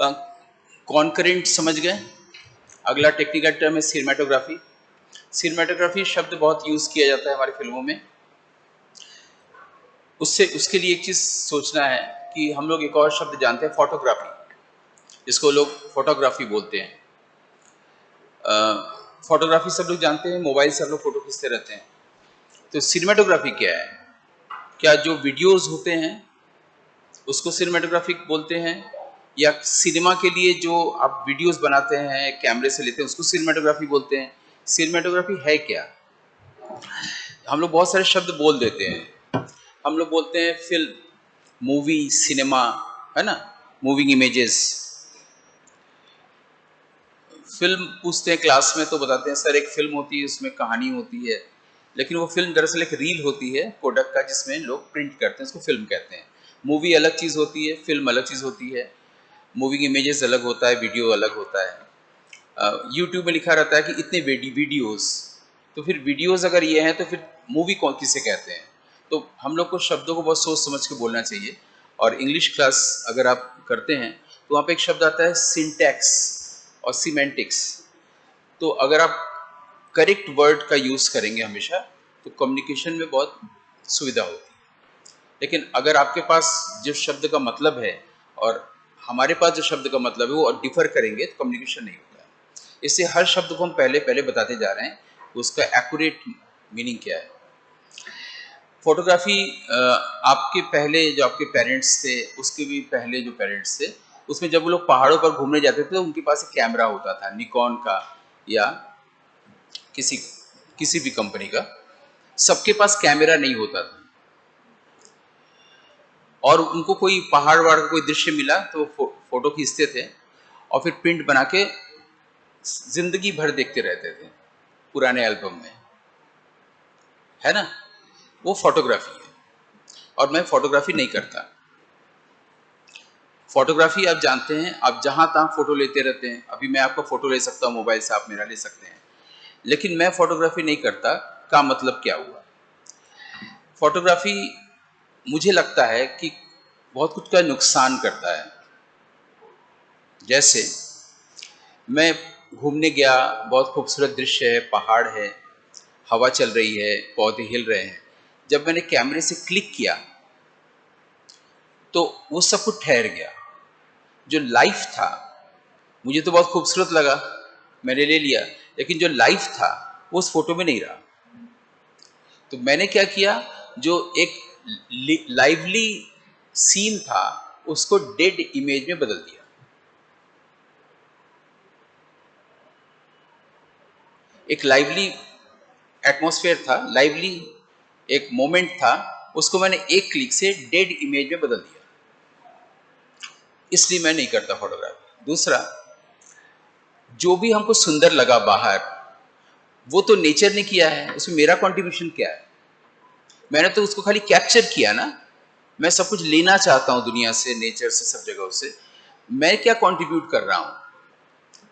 Concurrent समझ गए। अगला टेक्निकल टर्म है सिनेमेटोग्राफी। सिनेमेटोग्राफी शब्द बहुत यूज़ किया जाता है हमारी फिल्मों में। उसके लिए एक चीज़ सोचना है कि हम लोग एक और शब्द जानते हैं फोटोग्राफी, जिसको लोग फोटोग्राफी बोलते हैं। फोटोग्राफी सब लोग जानते हैं, मोबाइल से हम लोग फोटो खींचते रहते हैं। तो सिनेमेटोग्राफी क्या है? क्या जो वीडियोस होते हैं उसको सिनेमेटोग्राफी बोलते हैं, या सिनेमा के लिए जो आप वीडियोस बनाते हैं कैमरे से लेते हैं उसको सिनेमेटोग्राफी बोलते हैं? सिनेमेटोग्राफी है क्या? हम लोग बहुत सारे शब्द बोल देते हैं। हम लोग बोलते हैं फिल्म, मूवी, सिनेमा, है ना, मूविंग इमेजेस। फिल्म पूछते हैं क्लास में तो बताते हैं सर एक फिल्म होती है, उसमें कहानी होती है, लेकिन वो फिल्म दरअसल एक रील होती है प्रोडक्ट का जिसमें लोग प्रिंट करते हैं, उसको फिल्म कहते हैं। मूवी अलग चीज़ होती है, फिल्म अलग चीज़ होती है। मूविंग इमेजेस अलग होता है, वीडियो अलग होता है। यूट्यूब में लिखा रहता है कि इतने वीडियोस, तो फिर वीडियोस अगर ये हैं तो फिर मूवी कौन किसे कहते हैं? तो हम लोग को शब्दों को बहुत सोच समझ के बोलना चाहिए। और इंग्लिश क्लास अगर आप करते हैं तो वहाँ पे एक शब्द आता है सिंटैक्स और सीमेंटिक्स। तो अगर आप करेक्ट वर्ड का यूज़ करेंगे हमेशा तो कम्युनिकेशन में बहुत सुविधा होती है। लेकिन अगर आपके पास जिस शब्द का मतलब है और हमारे पास जो शब्द का मतलब है वो डिफर करेंगे तो कम्युनिकेशन नहीं होता है। इससे हर शब्द को हम पहले पहले बताते जा रहे हैं उसका एक्यूरेट मीनिंग क्या है। फोटोग्राफी आपके पहले जो आपके पेरेंट्स थे, उसके भी पहले जो पेरेंट्स थे, उसमें जब वो लोग पहाड़ों पर घूमने जाते थे तो उनके पास एक कैमरा होता था, निकॉन का या किसी किसी भी कंपनी का। सबके पास कैमरा नहीं होता था और उनको कोई पहाड़ वहाड़ का कोई दृश्य मिला तो फोटो खींचते थे और फिर प्रिंट बना के जिंदगी भर देखते रहते थे पुराने एल्बम में, है ना। वो फोटोग्राफी है और मैं फोटोग्राफी नहीं करता। फोटोग्राफी आप जानते हैं, आप जहां तहां फोटो लेते रहते हैं। अभी मैं आपका फोटो ले सकता हूं मोबाइल से, आप मेरा ले सकते हैं, लेकिन मैं फोटोग्राफी नहीं करता। का मतलब क्या हुआ? फोटोग्राफी मुझे लगता है कि बहुत कुछ का नुकसान करता है। जैसे मैं घूमने गया, बहुत खूबसूरत दृश्य है, पहाड़ है, हवा चल रही है, पौधे हिल रहे हैं। जब मैंने कैमरे से क्लिक किया तो वो सब कुछ ठहर गया। जो लाइफ था, मुझे तो बहुत खूबसूरत लगा, मैंने ले लिया, लेकिन जो लाइफ था वो उस फोटो में नहीं रहा। तो मैंने क्या किया, जो एक लाइवली सीन था उसको डेड इमेज में बदल दिया। एक लाइवली एटमॉस्फेयर था, लाइवली एक मोमेंट था, उसको मैंने एक क्लिक से डेड इमेज में बदल दिया। इसलिए मैं नहीं करता फोटोग्राफी। दूसरा, जो भी हमको सुंदर लगा बाहर, वो तो नेचर ने किया है, उसमें मेरा कंट्रीब्यूशन क्या है? मैंने तो उसको खाली कैप्चर किया ना। मैं सब कुछ लेना चाहता हूँ दुनिया से, नेचर से, सब जगहों से। मैं क्या कंट्रीब्यूट कर रहा हूँ?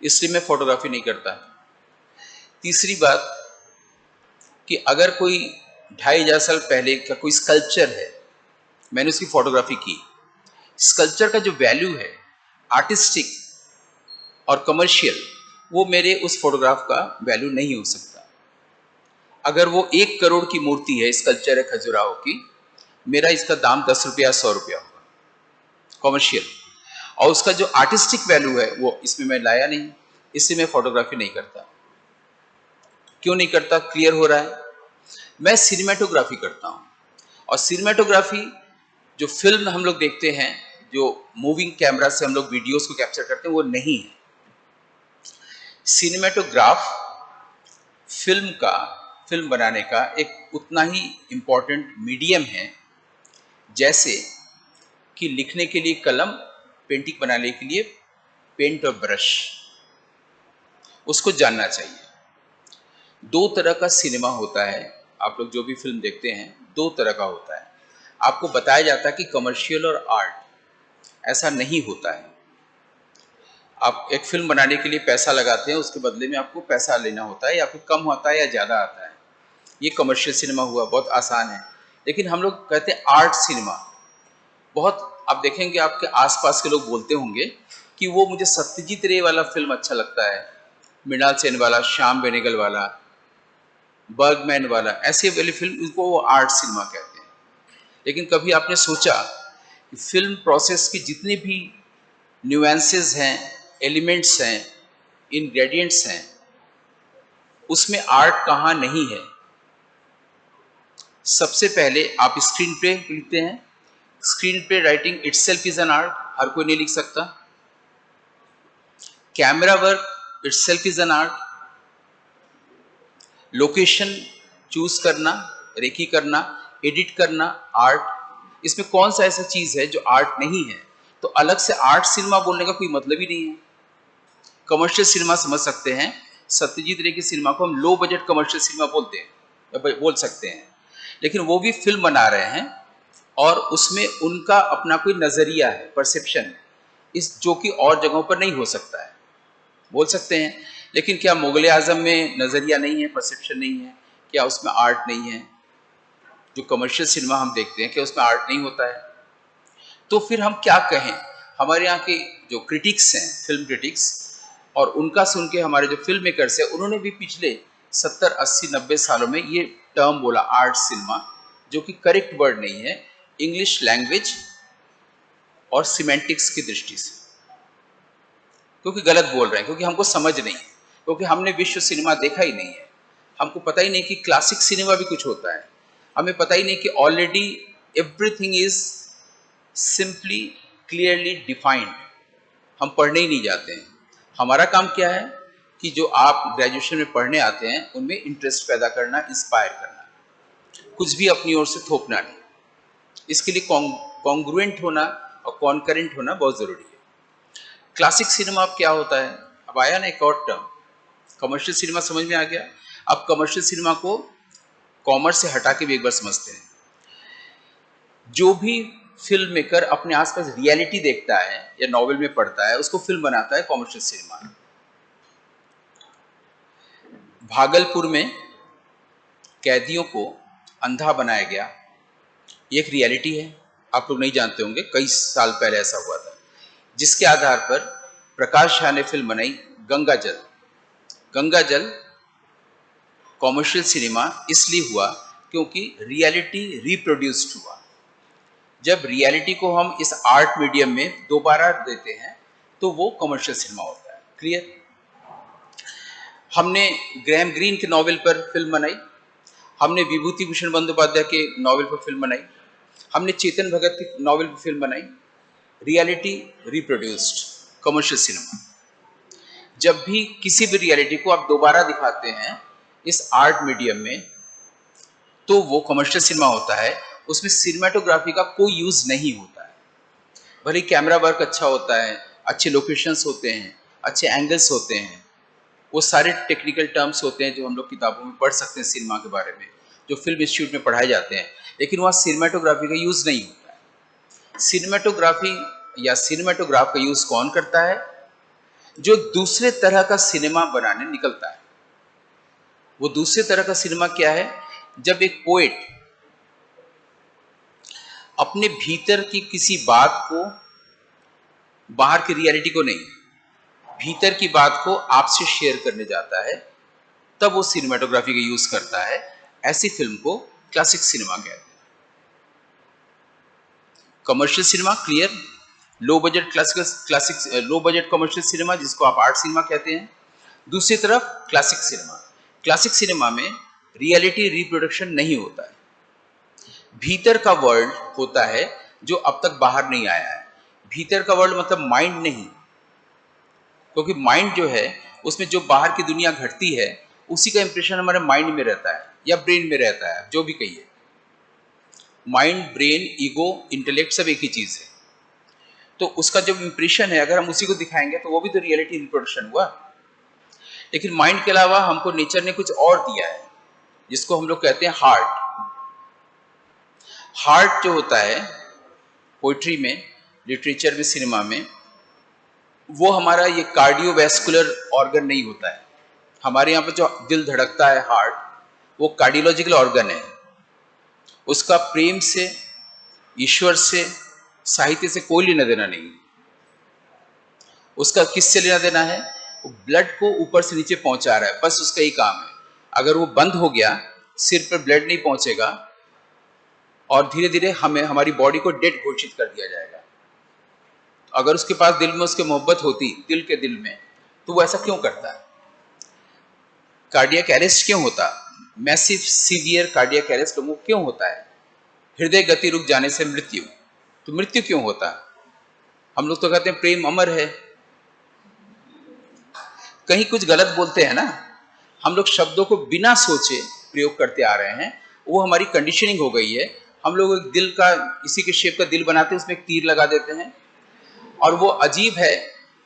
इसलिए मैं फोटोग्राफी नहीं करता। तीसरी बात कि अगर कोई 2500 साल पहले का कोई स्कल्पचर है, मैंने उसकी फोटोग्राफी की, स्कल्पचर का जो वैल्यू है आर्टिस्टिक और कमर्शियल, वो मेरे उस फोटोग्राफ का वैल्यू नहीं हो सकता। अगर वो 1 करोड़ की मूर्ति है, स्कल्पचर है खजुराहो की, मेरा इसका दाम 10 रुपया 100 रुपया होगा कमर्शियल, और उसका जो आर्टिस्टिक वैल्यू है वो इसमें मैं लाया नहीं। इसलिए मैं फोटोग्राफी नहीं करता। क्यों नहीं करता? क्लियर हो रहा है। मैं सिनेमेटोग्राफी करता हूँ, और सिनेमेटोग्राफी जो फिल्म हम लोग देखते हैं, जो मूविंग कैमरा से हम लोग वीडियोस को कैप्चर करते हैं, वो नहीं है। सिनेमेटोग्राफ फिल्म बनाने का एक उतना ही इम्पोर्टेंट मीडियम है जैसे कि लिखने के लिए कलम, पेंटिंग बनाने के लिए पेंट और ब्रश। उसको जानना चाहिए। 2 तरह का सिनेमा होता है। आप लोग जो भी फिल्म देखते हैं 2 तरह का होता है। आपको बताया जाता है कि कमर्शियल और आर्ट, ऐसा नहीं होता है। आप एक फिल्म बनाने के लिए पैसा लगाते हैं, उसके बदले में आपको पैसा लेना होता है, या फिर कम होता है या ज़्यादा आता है। ये कमर्शियल सिनेमा हुआ, बहुत आसान है। लेकिन हम लोग कहते हैं आर्ट सिनेमा। बहुत आप देखेंगे आपके आसपास के लोग बोलते होंगे कि वो मुझे सत्यजीत रे वाला फिल्म अच्छा लगता है, मृणाल सेन वाला, श्याम बेनेगल वाला, बर्गमैन वाला, ऐसे वाली फिल्म, उनको वो आर्ट सिनेमा कहते हैं। लेकिन कभी आपने सोचा कि फिल्म प्रोसेस की जितने भी न्यूएंसेस हैं, एलिमेंट्स हैं, इंग्रेडिएंट्स हैं, उसमें आर्ट कहाँ नहीं है? सबसे पहले आप स्क्रीन प्ले लिखते हैं, screenplay writing itself is an art, हर कोई नहीं लिख सकता। Camera work itself is an art. Location choose करना, रेकी करना, एडिट करना, आर्ट। इसमें कौन सा ऐसा चीज है जो आर्ट नहीं है? तो अलग से आर्ट सिनेमा बोलने का कोई मतलब ही नहीं है। कमर्शियल सिनेमा समझ सकते हैं, सत्यजीत रे की सिनेमा को हम लो बजट कमर्शियल सिनेमा बोलते हैं या बोल सकते हैं, लेकिन वो भी फिल्म बना रहे हैं और उसमें उनका अपना कोई नजरिया है, परसेप्शन है, इस जो कि और जगहों पर नहीं हो सकता है, बोल सकते हैं। लेकिन क्या मुगल आजम में नजरिया नहीं है, परसेप्शन नहीं है? क्या उसमें आर्ट नहीं है? जो कमर्शियल सिनेमा हम देखते हैं, क्या उसमें आर्ट नहीं होता है? तो फिर हम क्या कहें? हमारे यहाँ के जो क्रिटिक्स हैं, फिल्म क्रिटिक्स, और उनका सुन के हमारे जो फिल्म मेकर्स हैं, उन्होंने भी पिछले 70, 80, 90 सालों में ये टर्म बोला, आर्ट सिनेमा, जो कि करेक्ट वर्ड नहीं है इंग्लिश लैंग्वेज और सिमेंटिक्स की दृष्टि से, क्योंकि गलत बोल रहे हैं, क्योंकि हमको समझ नहीं है, क्योंकि हमने विश्व सिनेमा देखा ही नहीं है, हमको पता ही नहीं कि क्लासिक सिनेमा भी कुछ होता है, हमें पता ही नहीं कि already everything is simply clearly defined. हम पढ़ने ही नहीं जाते हैं। हमारा काम क्या है कि जो आप ग्रेजुएशन में पढ़ने आते हैं उनमें इंटरेस्ट पैदा करना, इंस्पायर करना, कुछ भी अपनी ओर से थोपना नहीं। इसके लिए कॉन्ग्रुएंट होना और कॉन्करेंट होना बहुत ज़रूरी है। क्लासिक सिनेमा अब क्या होता है? अब आया ना एक और टर्म, कमर्शियल सिनेमा समझ में आ गया। अब कमर्शियल सिनेमा को कॉमर्स से हटा के भी एक बार समझते हैं। जो भी फिल्म मेकर अपने आसपास रियलिटी देखता है या नॉवेल में पढ़ता है, उसको फिल्म बनाता है कमर्शियल सिनेमा। भागलपुर में कैदियों को अंधा बनाया गया, ये एक रियलिटी है, आप लोग नहीं जानते होंगे, कई साल पहले ऐसा हुआ था, जिसके आधार पर प्रकाश झा ने फिल्म बनाई गंगा जल। गंगा जल कॉमर्शियल सिनेमा इसलिए हुआ क्योंकि रियलिटी रिप्रोड्यूस्ड हुआ। जब रियलिटी को हम इस आर्ट मीडियम में दोबारा देते हैं तो वो कमर्शियल सिनेमा होता है। क्लियर? हमने ग्रैहम ग्रीन के नॉवेल पर फिल्म बनाई, हमने विभूति भूषण बंदोपाध्याय के नॉवेल पर फिल्म बनाई, हमने चेतन भगत की नॉवेल पर फिल्म बनाई। Reality reproduced, commercial cinema. जब भी किसी भी रियलिटी को आप दोबारा दिखाते हैं इस आर्ट मीडियम में, तो वो कमर्शियल सिनेमा होता है। उसमें सिनेमाटोग्राफी का कोई यूज नहीं होता है। भले कैमरा वर्क अच्छा होता है, अच्छे लोकेशंस होते हैं, अच्छे एंगल्स होते हैं, वो सारे टेक्निकल टर्म्स होते हैं जो हम लोग किताबों में पढ़ सकते हैं सिनेमा के बारे में, जो फिल्म इंस्टीट्यूट में पढ़ाए जाते हैं, लेकिन वहाँ सिनेमाटोग्राफी का यूज नहीं होता है। सिनेमाटोग्राफी या सिनेमाटोग्राफ का यूज कौन करता है? जो दूसरे तरह का सिनेमा बनाने निकलता है। वो दूसरे तरह का सिनेमा क्या है? जब एक पोएट अपने भीतर की किसी बात को, बाहर की रियलिटी को नहीं, भीतर की बात को आपसे शेयर करने जाता है, तब वो सिनेमाटोग्राफी का यूज करता है। ऐसी फिल्म को क्लासिक सिनेमा कहते हैं। Commercial cinema clear, low budget classic low budget commercial cinema, जिसको आप आर्ट सिनेमा कहते हैं। दूसरी तरफ क्लासिक सिनेमा, क्लासिक सिनेमा में रियलिटी रिप्रोडक्शन नहीं होता है, भीतर का वर्ल्ड होता है जो अब तक बाहर नहीं आया है। भीतर का वर्ल्ड मतलब माइंड नहीं, क्योंकि माइंड जो है उसमें जो बाहर की दुनिया घटती है उसी का इंप्रेशन हमारे माइंड में रहता है या ब्रेन में रहता है, जो भी कहिए। माइंड, ब्रेन, ईगो, इंटेलेक्ट सब एक ही चीज है। तो उसका जो इंप्रेशन है, अगर हम उसी को दिखाएंगे तो वो भी तो रियलिटी रिप्रोडक्शन हुआ। लेकिन माइंड के अलावा हमको नेचर ने कुछ और दिया है, जिसको हम लोग कहते हैं हार्ट। हार्ट जो होता है पोइट्री में, लिटरेचर में, सिनेमा में, वो हमारा ये कार्डियोवैस्कुलर ऑर्गन नहीं होता है। हमारे यहाँ पर जो दिल धड़कता है, हार्ट, वो कार्डियोलॉजिकल ऑर्गन है। उसका प्रेम से, ईश्वर से, साहित्य से कोई लेना देना नहीं। उसका किससे लेना देना है? वो ब्लड को ऊपर से नीचे पहुंचा रहा है, बस उसका ही काम है। अगर वो बंद हो गया, सिर पर ब्लड नहीं पहुंचेगा और धीरे धीरे हमें हमारी बॉडी को डेड घोषित कर दिया जाएगा। अगर उसके पास दिल में उसके मोहब्बत होती, दिल के दिल में, तो वो ऐसा क्यों करता है? कार्डियक अरेस्ट क्यों होता? मैसिव सीवियर कार्डियक अरेस्ट लोगों को क्यों होता है? हृदय गति रुक जाने से मृत्यु। तो मृत्यु क्यों होता? हम लोग तो कहते हैं प्रेम अमर है, कहीं कुछ गलत बोलते हैं ना। हम लोग शब्दों को बिना सोचे प्रयोग करते आ रहे हैं, वो हमारी कंडीशनिंग हो गई है। हम लोग एक दिल का, इसी के शेप का दिल बनाते हैं, उसमें एक तीर लगा देते हैं। और वो अजीब है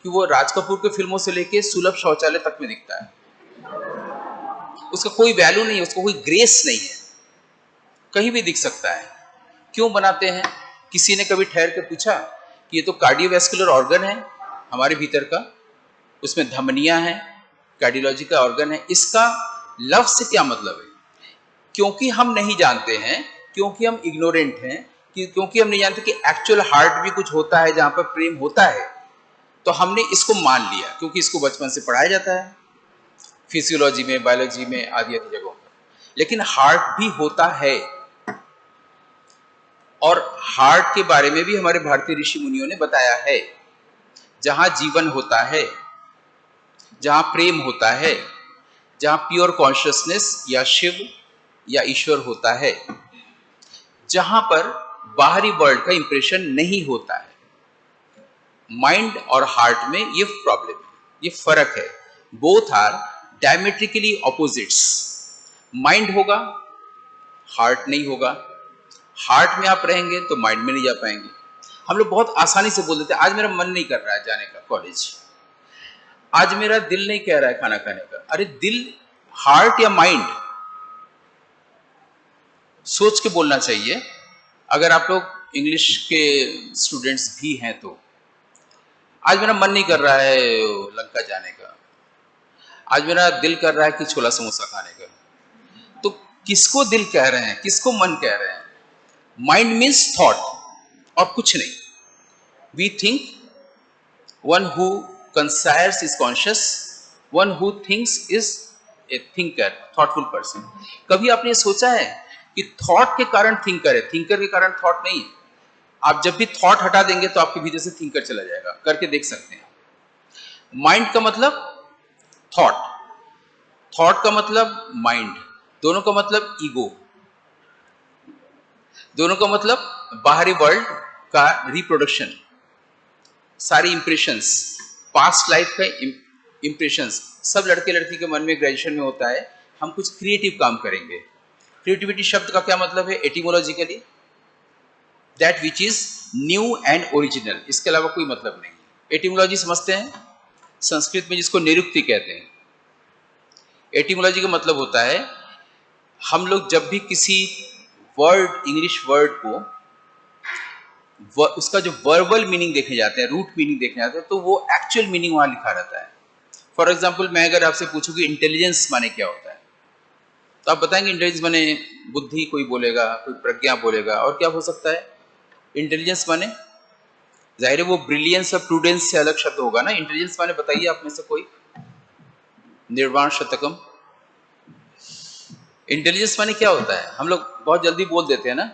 कि वो राज कपूर के फिल्मों से लेके सुलभ शौचालय तक में दिखता है। उसका कोई वैल्यू नहीं है, उसको कोई ग्रेस नहीं है, कहीं भी दिख सकता है। क्यों बनाते हैं? किसी ने कभी ठहर के पूछा कि ये तो कार्डियोवैस्कुलर ऑर्गन है हमारे भीतर का, उसमें धमनियां हैं, कार्डियोलॉजी का ऑर्गन है, इसका लव से क्या मतलब है? क्योंकि हम नहीं जानते हैं, क्योंकि हम इग्नोरेंट हैं, क्योंकि हम नहीं जानते कि एक्चुअल हार्ट भी कुछ होता है जहां पर प्रेम होता है, तो हमने इसको मान लिया क्योंकि इसको बचपन से पढ़ाया जाता है फिजियोलॉजी में, बायोलॉजी में, आदि आदि जगहों पर। लेकिन हार्ट भी होता है, और हार्ट के बारे में भी हमारे भारतीय ऋषि मुनियों ने बताया है। जहां जीवन होता है, जहां प्रेम होता है, जहां प्योर कॉन्शियसनेस या शिव या ईश्वर होता है, जहां पर बाहरी वर्ल्ड का इंप्रेशन नहीं होता है। माइंड और हार्ट में ये प्रॉब्लम है, ये फर्क है। Both are diametrically opposites. Mind होगा, हार्ट नहीं होगा। हार्ट में आप रहेंगे तो माइंड में नहीं जा पाएंगे। हम लोग बहुत आसानी से बोल देते हैं, आज मेरा मन नहीं कर रहा है जाने का कॉलेज, आज मेरा दिल नहीं कह रहा है खाना खाने का। अरे दिल, हार्ट या माइंड? सोच के बोलना चाहिए। अगर आप लोग इंग्लिश के स्टूडेंट्स भी हैं तो, आज मेरा मन नहीं कर रहा है लंका जाने का, आज मेरा दिल कर रहा है कि छोला समोसा खाने का। तो किसको दिल कह रहे हैं, किसको मन कह रहे हैं? माइंड मीन्स थॉट और कुछ नहीं। We think, one who conspires is conscious, one who thinks is a thinker, thoughtful person. कभी आपने सोचा है कि थॉट के कारण थिंकर है, थिंकर के कारण थॉट नहीं है? आप जब भी थॉट हटा देंगे तो आपके भीतर से थिंकर चला जाएगा, करके देख सकते हैं। माइंड का मतलब थॉट, थॉट का मतलब माइंड, दोनों का मतलब ईगो, दोनों का मतलब बाहरी वर्ल्ड का रिप्रोडक्शन, सारी इंप्रेशंस, पास्ट लाइफ का इंप्रेशंस, सब लड़के लड़की के मन में ग्रेजुएशन में होता है। हम कुछ क्रिएटिव काम करेंगे। क्रिएटिविटी शब्द का क्या मतलब है etymologically? That which is new and original, इसके अलावा कोई मतलब नहीं। एटिमोलॉजी समझते हैं? संस्कृत में जिसको निरुक्ति कहते हैं। एटिमोलॉजी का मतलब होता है, हम लोग जब भी किसी वर्ड, इंग्लिश वर्ड को, उसका जो वर्बल मीनिंग देखे जाते हैं, रूट मीनिंग देखे जाते हैं, तो वो एक्चुअल मीनिंग वहां लिखा रहता है। फॉर एग्जाम्पल, मैं अगर आपसे पूछूं कि इंटेलिजेंस माने क्या होता है, तो आप बताएंगे इंटेलिजेंस माने बुद्धि, कोई बोलेगा, कोई प्रज्ञा बोलेगा, और क्या हो सकता है इंटेलिजेंस माने? जाहिर है वो ब्रिलियंस और प्रूडेंस से अलग शब्द होगा ना। इंटेलिजेंस माने बताइए आप में से कोई, निर्वाण शतकम। इंटेलिजेंस माने क्या होता है? हम लोग बहुत जल्दी बोल देते हैं ना।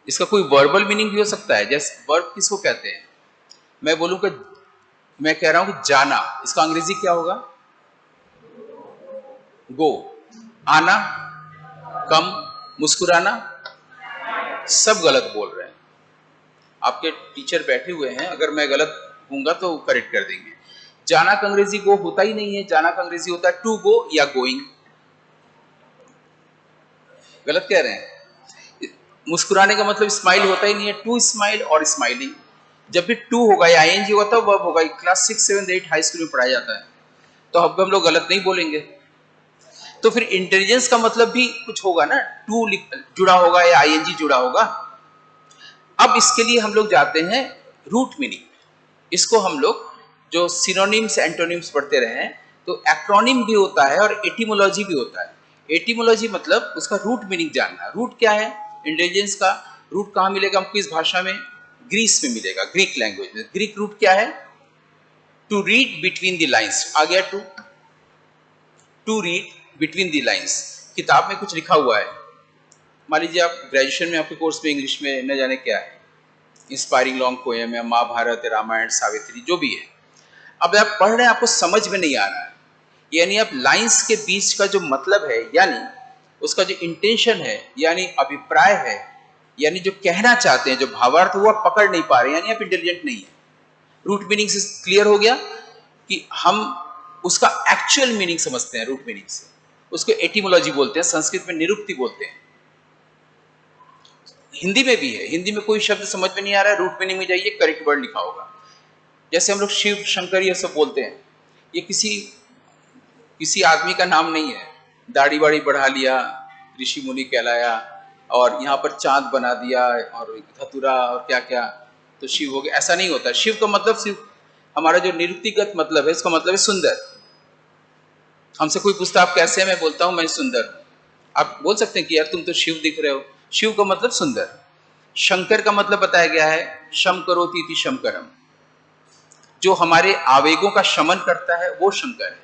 इसका कोई वर्बल मीनिंग भी हो सकता है। जैसे वर्ब किसको कहते हैं? मैं बोलूंगा, मैं कह रहा हूं कि जाना, इसका अंग्रेजी क्या होगा? गो। आना, कम, मुस्कुराना, सब गलत बोल रहे हैं। आपके टीचर बैठे हुए हैं, अगर मैं गलत हूंगा तो करेक्ट कर देंगे। जाना का अंग्रेजी गो होता ही नहीं है। जाना का अंग्रेजी होता है टू गो या गोइंग। गलत कह रहे हैं। मुस्कुराने का मतलब स्माइल होता ही नहीं है, टू स्माइल और स्माइलिंग। जब भी टू होगा या आईएनजी होगा तब वर्ब होगा। क्लास 6, 7, 8 हाई स्कूल में पढ़ाया जाता है, तो अब हम लोग गलत नहीं बोलेंगे। तो फिर इंटेलिजेंस का मतलब भी कुछ होगा ना, टू जुड़ा होगा या आईएनजी जुड़ा होगा। अब इसके लिए हम लोग जाते हैं रूट मीनिंग। इसको हम लोग जो सिनोनिम्स एंटोनिम्स पढ़ते रहे हैं, तो एक्रोनिम भी होता है और एटिमोलॉजी भी होता है। एटिमोलॉजी मतलब उसका रूट मीनिंग जानना। रूट क्या है? इंटेलिजेंस का रूट कहाँ मिलेगा हमको इस भाषा में? ग्रीस में मिलेगा, ग्रीक लैंग्वेज में। ग्रीक रूट क्या है? To read between the lines आ गया। To read between the lines, किताब में कुछ लिखा हुआ है, मान लीजिए आप ग्रेजुएशन में आपके कोर्स में इंग्लिश में न जाने क्या है, इंस्पायरिंग लॉन्ग पोएम या महाभारत, रामायण, सावित्री, जो भी है। अब आप पढ़ रहे हैं, आपको समझ में नहीं आ रहा है, यानी आप लाइंस के बीच का जो मतलब है, यानी उसका जो इंटेंशन है, यानी अभिप्राय है, यानी जो कहना चाहते हैं, जो भावार्थ, वो आप पकड़ नहीं पा रहे, यानी आप इंटेलिजेंट नहीं है। रूट मीनिंग से क्लियर हो गया कि हम उसका एक्चुअल मीनिंग समझते हैं रूट मीनिंग से, उसको एटिमोलॉजी बोलते हैं, संस्कृत में निरुक्ति बोलते हैं। हिंदी में भी है, हिंदी में कोई शब्द समझ में नहीं आ रहा है, रूट मीनिंग में जाइए, करेक्ट वर्ड लिखा होगा। जैसे हम लोग शिव, शंकर ये सब बोलते हैं, ये किसी आदमी का नाम नहीं है। दाढ़ी वाड़ी बढ़ा लिया, ऋषि मुनि कहलाया, और यहाँ पर चांद बना दिया, और धतुरा और क्या क्या, तो शिव हो गया, ऐसा नहीं होता। शिव का मतलब सिर्फ हमारा जो निरुक्तिगत मतलब है, इसका मतलब है सुंदर। हमसे कोई पूछता आप कैसे हैं, मैं बोलता हूँ मैं सुंदर हूँ। आप बोल सकते हैं कि यार तुम तो शिव दिख रहे हो। शिव का मतलब सुंदर। शंकर का मतलब बताया गया है, शम करोति इति शंकरम, जो हमारे आवेगों का शमन करता है वो शंकर है।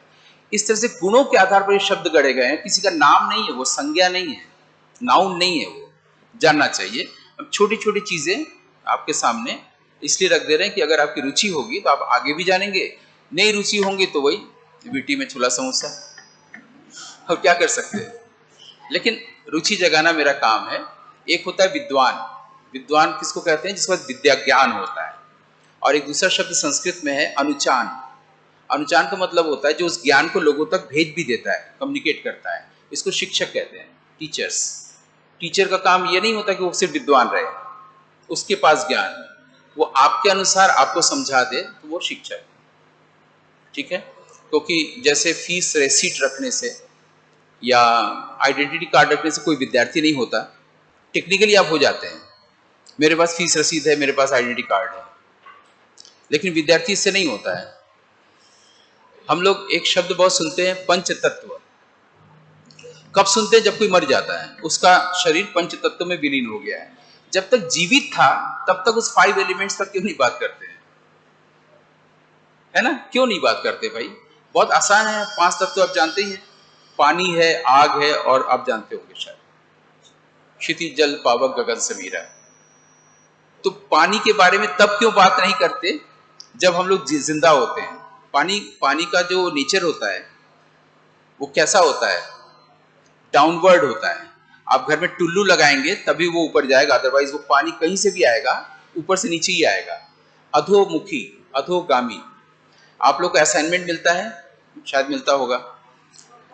इस तरह से गुणों के आधार पर ये शब्द गढ़े गए हैं, किसी का नाम नहीं है, वो संज्ञा नहीं है, नाउन नहीं है, वो जानना चाहिए। अब छोटी छोटी चीजें आपके सामने इसलिए रख दे रहे हैं कि अगर आपकी रुचि होगी तो आप आगे भी जानेंगे, नहीं रुचि होंगी तो वही वीटी में छोला समोसा, और क्या कर सकते हैं। लेकिन रुचि जगाना मेरा काम है। एक होता है विद्वान, विद्वान किसको कहते हैं, जिसके पास विद्या ज्ञान होता है। और एक दूसरा शब्द संस्कृत में है अनुचान। अनुचान का मतलब होता है जो उस ज्ञान को लोगों तक भेज भी देता है, कम्युनिकेट करता है। इसको शिक्षक कहते हैं, टीचर्स। टीचर का काम ये नहीं होता कि वो सिर्फ विद्वान रहे, उसके पास ज्ञान है, वो आपके अनुसार आपको समझा दे, तो वो शिक्षक। ठीक है, क्योंकि जैसे फीस रेसीट रखने से या आइडेंटिटी कार्ड रखने से कोई विद्यार्थी नहीं होता। टेक्निकली आप हो जाते हैं, मेरे पास फीस रसीद है, मेरे पास आइडेंटिटी कार्ड है, लेकिन विद्यार्थी इससे नहीं होता है। हम लोग एक शब्द बहुत सुनते हैं, पंच तत्व। कब सुनते हैं, जब कोई मर जाता है, उसका शरीर पंच तत्व में विलीन हो गया है। जब तक जीवित था तब तक उस 5 एलिमेंट्स पर क्यों नहीं बात करते हैं, है ना? क्यों नहीं बात करते भाई? बहुत आसान है। 5 तत्व आप जानते ही हैं, पानी है, आग है, और आप जानते होंगे शायद क्षितिज जल पावक गगन समीरा। तो पानी के बारे में तब क्यों बात नहीं करते जब हम लोग जिंदा होते हैं। पानी का जो नेचर होता है वो कैसा होता है, डाउनवर्ड होता है। आप घर में टुल्लू लगाएंगे तभी वो ऊपर जाएगा, अदरवाइज वो पानी कहीं से भी आएगा, ऊपर से नीचे ही आएगा। अधोमुखी, अधोगामी। आप लोग को असाइनमेंट मिलता है, शायद मिलता होगा,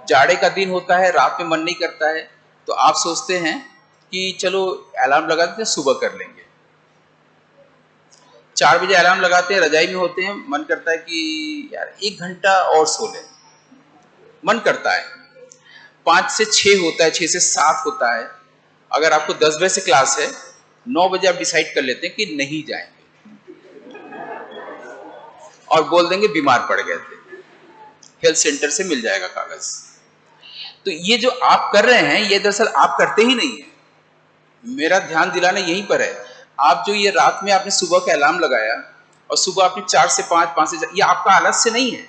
जाड़े का दिन होता है, रात में मन नहीं करता है, तो आप सोचते हैं कि चलो अलार्म लगा देते हैं, सुबह कर लेंगे। 4 बजे अलार्म लगाते हैं, रजाई में होते हैं, मन करता है कि यार 1 घंटा और सो लें, मन करता है। 5 से 6 होता है, 6 से 7 होता है। अगर आपको 10 बजे से क्लास है, 9 बजे आप डिसाइड कर लेते हैं कि नहीं जाएंगे, और बोल देंगे बीमार पड़ गए थे, हेल्थ सेंटर से मिल जाएगा कागज। तो ये जो आप कर रहे हैं, ये दरअसल आप करते ही नहीं है। मेरा ध्यान दिलाना यहीं पर है। आप जो ये रात में आपने सुबह का अलार्म लगाया, और सुबह आपने 4 से 5, 5 से 4, ये आपका आलस से नहीं है।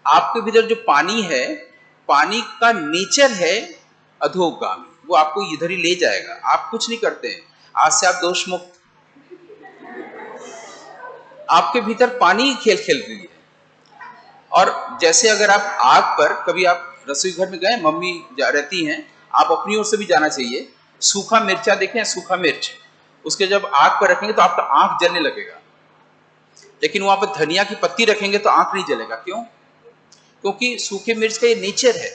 आपके भीतर जो पानी है, पानी का नेचर है अधोगामी, वो आपको इधर ही ले जाएगा। आप कुछ नहीं करते हैं, आज से आप दोष मुक्त। आपके भीतर पानी खेल खेल रही है। और जैसे अगर आप आग पर, कभी आप रसोई घर में गए, मम्मी रहती हैं, आप अपनी ओर से भी जाना चाहिए। सूखा मिर्चा देखें, सूखा मिर्च, उसके जब आग पर रखेंगे तो आपका आंख जलने लगेगा, लेकिन वहां पर धनिया की पत्ती रखेंगे तो आंख नहीं जलेगा। क्यों? क्योंकि सूखे मिर्च का ये नेचर है।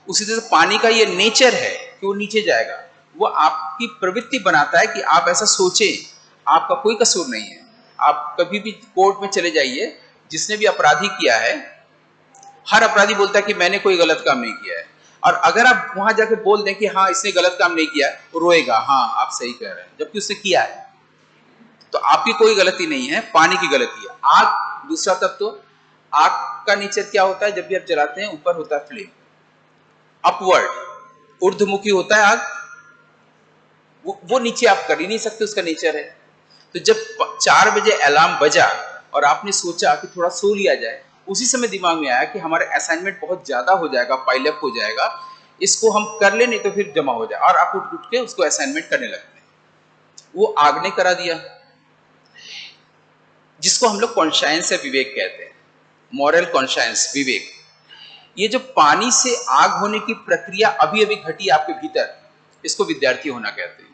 उसी तरह से पानी का ये नेचर है कि वो नीचे जाएगा। वो आपकी प्रवृत्ति बनाता है कि आप ऐसा सोचें। आपका कोई कसूर नहीं है। आप कभी भी कोर्ट में चले जाइए, जिसने भी अपराधी किया है, हर अपराधी बोलता है कि मैंने कोई गलत काम नहीं किया है। और अगर आप वहां जाके बोल दें कि हाँ इसने गलत काम नहीं किया, तो रोएगा, हाँ आप सही कह रहे हैं, जबकि उसने किया है। तो आपकी कोई गलती नहीं है, पानी की गलती है। आग, दूसरा तत्व, आग का नेचर क्या होता है? जब भी आप जलाते हैं, ऊपर होता है फ्लेम, अपवर्ड, ऊर्ध्वमुखी होता है आग, वो नीचे आप कर ही नहीं सकते, उसका नेचर है। तो जब 4 बजे अलार्म बजा, और आपने सोचा कि थोड़ा सो लिया जाए, उसी समय दिमाग में आया कि हमारा असाइनमेंट बहुत ज़्यादा हो जाएगा, पाइलअप हो जाएगा, इसको हम कर ले नहीं तो फिर जमा हो जाए, और आप उठ उठ के उसको असाइनमेंट करने लगते हैं। वो आग ने करा दिया, जिसको हम लोग कॉन्शायंस या विवेक कहते हैं, मॉरल कॉन्शायंस, विवेक। ये जो पानी से आग होने की प्रक्रिया अभी अभी घटी आपके भीतर, इसको विद्यार्थी होना कहते हैं।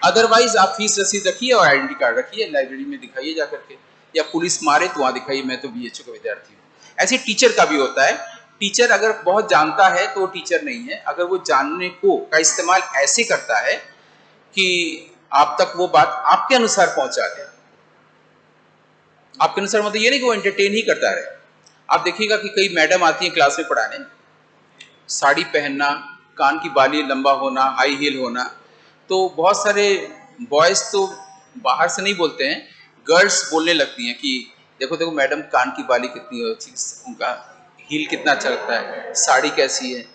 अदरवाइज आप फीस रसीद रखिए और आइडेंटिटी कार्ड रखिए, लाइब्रेरी में दिखाइए जा करके, या पुलिस मारे तो वहां दिखाइए मैं तो बीएचयू का विद्यार्थी हूँ। ऐसे टीचर का भी होता है, टीचर अगर बहुत जानता है तो वो टीचर नहीं है, अगर वो जानने को का इस्तेमाल ऐसे करता है कि आप तक वो बात आपके अनुसार पहुंचा दे। आपके अनुसार मतलब ये नहीं कि वो एंटरटेन ही करता रहे। आप देखिएगा कि कई मैडम आती हैं क्लास में पढ़ाने, साड़ी पहनना, कान की बाली लंबा होना, हाई हील होना, तो बहुत सारे बॉयज तो बाहर से नहीं बोलते हैं, गर्ल्स बोलने लगती हैं कि देखो देखो मैडम कान की बाली कितनी अच्छी, उनका हील कितना अच्छा लगता है, साड़ी कैसी है।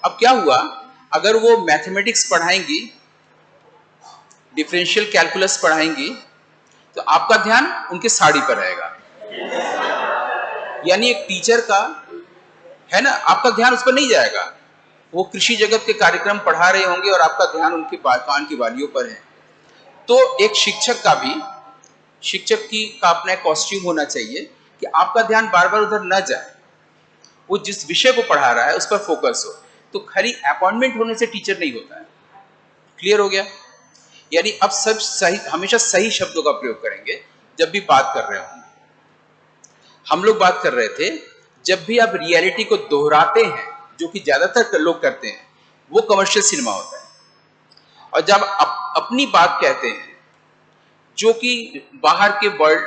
अब क्या हुआ, अगर वो मैथमेटिक्स पढ़ाएंगी, डिफरेंशियल कैलकुलस पढ़ाएंगी, तो आपका ध्यान उनके साड़ी पर रहेगा। यानी एक टीचर का है ना, आपका ध्यान उस पर नहीं जाएगा। वो कृषि जगत के कार्यक्रम पढ़ा रहे होंगे और आपका ध्यान उनके कान की बालियों पर है। तो एक शिक्षक का भी, शिक्षक की का अपना कॉस्ट्यूम होना चाहिए कि आपका ध्यान बार बार उधर न जाए, वो जिस विषय को पढ़ा रहा है उस पर फोकस हो। तो खाली अपॉइंटमेंट होने से टीचर नहीं होता है। क्लियर हो गया? यानी अब सब सही, हमेशा सही शब्दों का प्रयोग करेंगे जब भी बात कर रहे होंगे। हम लोग बात कर रहे थे, जब भी आप रियलिटी को दोहराते हैं, जो कि ज्यादातर लोग करते हैं, वो कमर्शियल सिनेमा होता है। और जब अपनी बात कहते हैं, जो कि बाहर के वर्ल्ड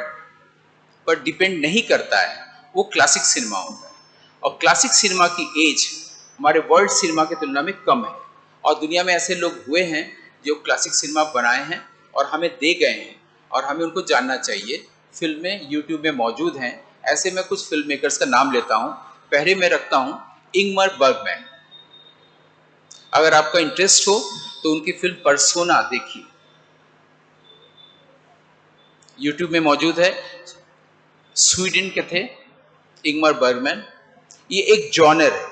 पर डिपेंड नहीं करता है, वो क्लासिक सिनेमा होता है। और क्लासिक सिनेमा की एज हमारे वर्ल्ड सिनेमा की तुलना में कम है, और दुनिया में ऐसे लोग हुए हैं जो क्लासिक सिनेमा बनाए हैं और हमें दे गए हैं, और हमें उनको जानना चाहिए। फिल्में यूट्यूब में मौजूद हैं। ऐसे मैं कुछ फिल्म मेकर्स का नाम लेता हूँ। पहले मैं रखता हूँ इंगमर बर्गमैन। अगर आपका इंटरेस्ट हो तो उनकी फिल्म पर्सोना देखिए, यूट्यूब में मौजूद है। स्वीडन के थे इंगमर बर्गमैन। ये एक जॉनर है,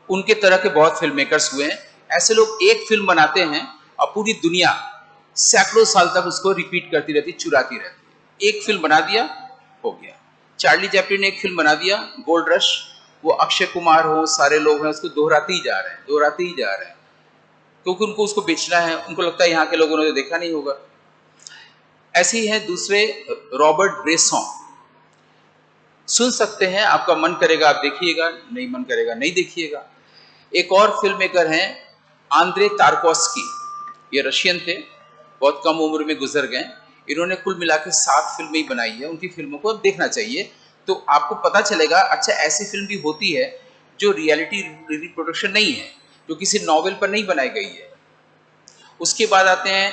उनके तरह के बहुत फिल्म मेकर्स हुए हैं। ऐसे लोग एक फिल्म बनाते हैं और पूरी दुनिया सैकड़ों साल तक उसको रिपीट करती रहती, चुराती रहती। एक फिल्म बना दिया, हो गया। चार्ली चैपलिन ने एक फिल्म बना दिया, गोल्ड रश, वो अक्षय कुमार हो, सारे लोग हैं, उसको दोहराते ही जा रहे हैं, दोहराते ही जा रहे हैं, क्योंकि उनको उसको बेचना है। उनको लगता है यहाँ के लोगों ने तो देखा नहीं होगा। ऐसे ही हैं दूसरे, रॉबर्ट ब्रेसॉन। सुन सकते हैं, आपका मन करेगा आप देखिएगा, नहीं मन करेगा नहीं देखिएगा। एक और फिल्म मेकर हैं आंद्रे तारकोस्की, ये रशियन थे, बहुत कम उम्र में गुजर गए। इन्होंने कुल मिला के 7 फिल्में ही बनाई है। उनकी फिल्मों को देखना चाहिए, तो आपको पता चलेगा अच्छा ऐसी फिल्म भी होती है जो रियलिटी रिप्रोडक्शन नहीं है, जो किसी नॉवेल पर नहीं बनाई गई है। उसके बाद आते हैं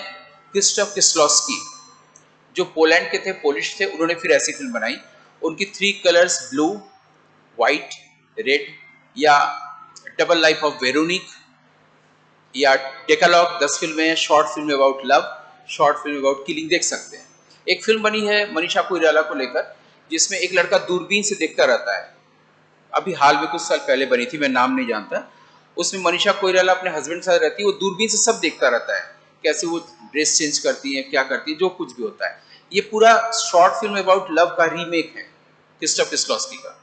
क्रिस्टोफ किस्लोस्की, जो पोलैंड के थे, पोलिश थे। उन्होंने फिर ऐसी फिल्म बनाई। उनकी 3 कलर्स, ब्लू, वाइट, रेड, या डबल लाइफ ऑफ वेरोनिक, या डेकालॉग, 10 फिल्में हैं। Short film about love, short film about killing देख सकते हैं। एक फिल्म बनी है मनीषा कोइराला को लेकर, जिसमें एक लड़का दूरबीन से देखता रहता है। अभी हाल में कुछ साल पहले बनी थी, मैं नाम नहीं जानता। उसमें मनीषा कोइराला अपने हस्बैंड के साथ रहती है, वो दूरबीन से सब देखता रहता है, कैसे वो ड्रेस चेंज करती है, क्या करती है, जो कुछ भी होता है। ये पूरा शॉर्ट फिल्म अबाउट लव का रीमेक है क्रिस्टोफ किस्लोस्की का।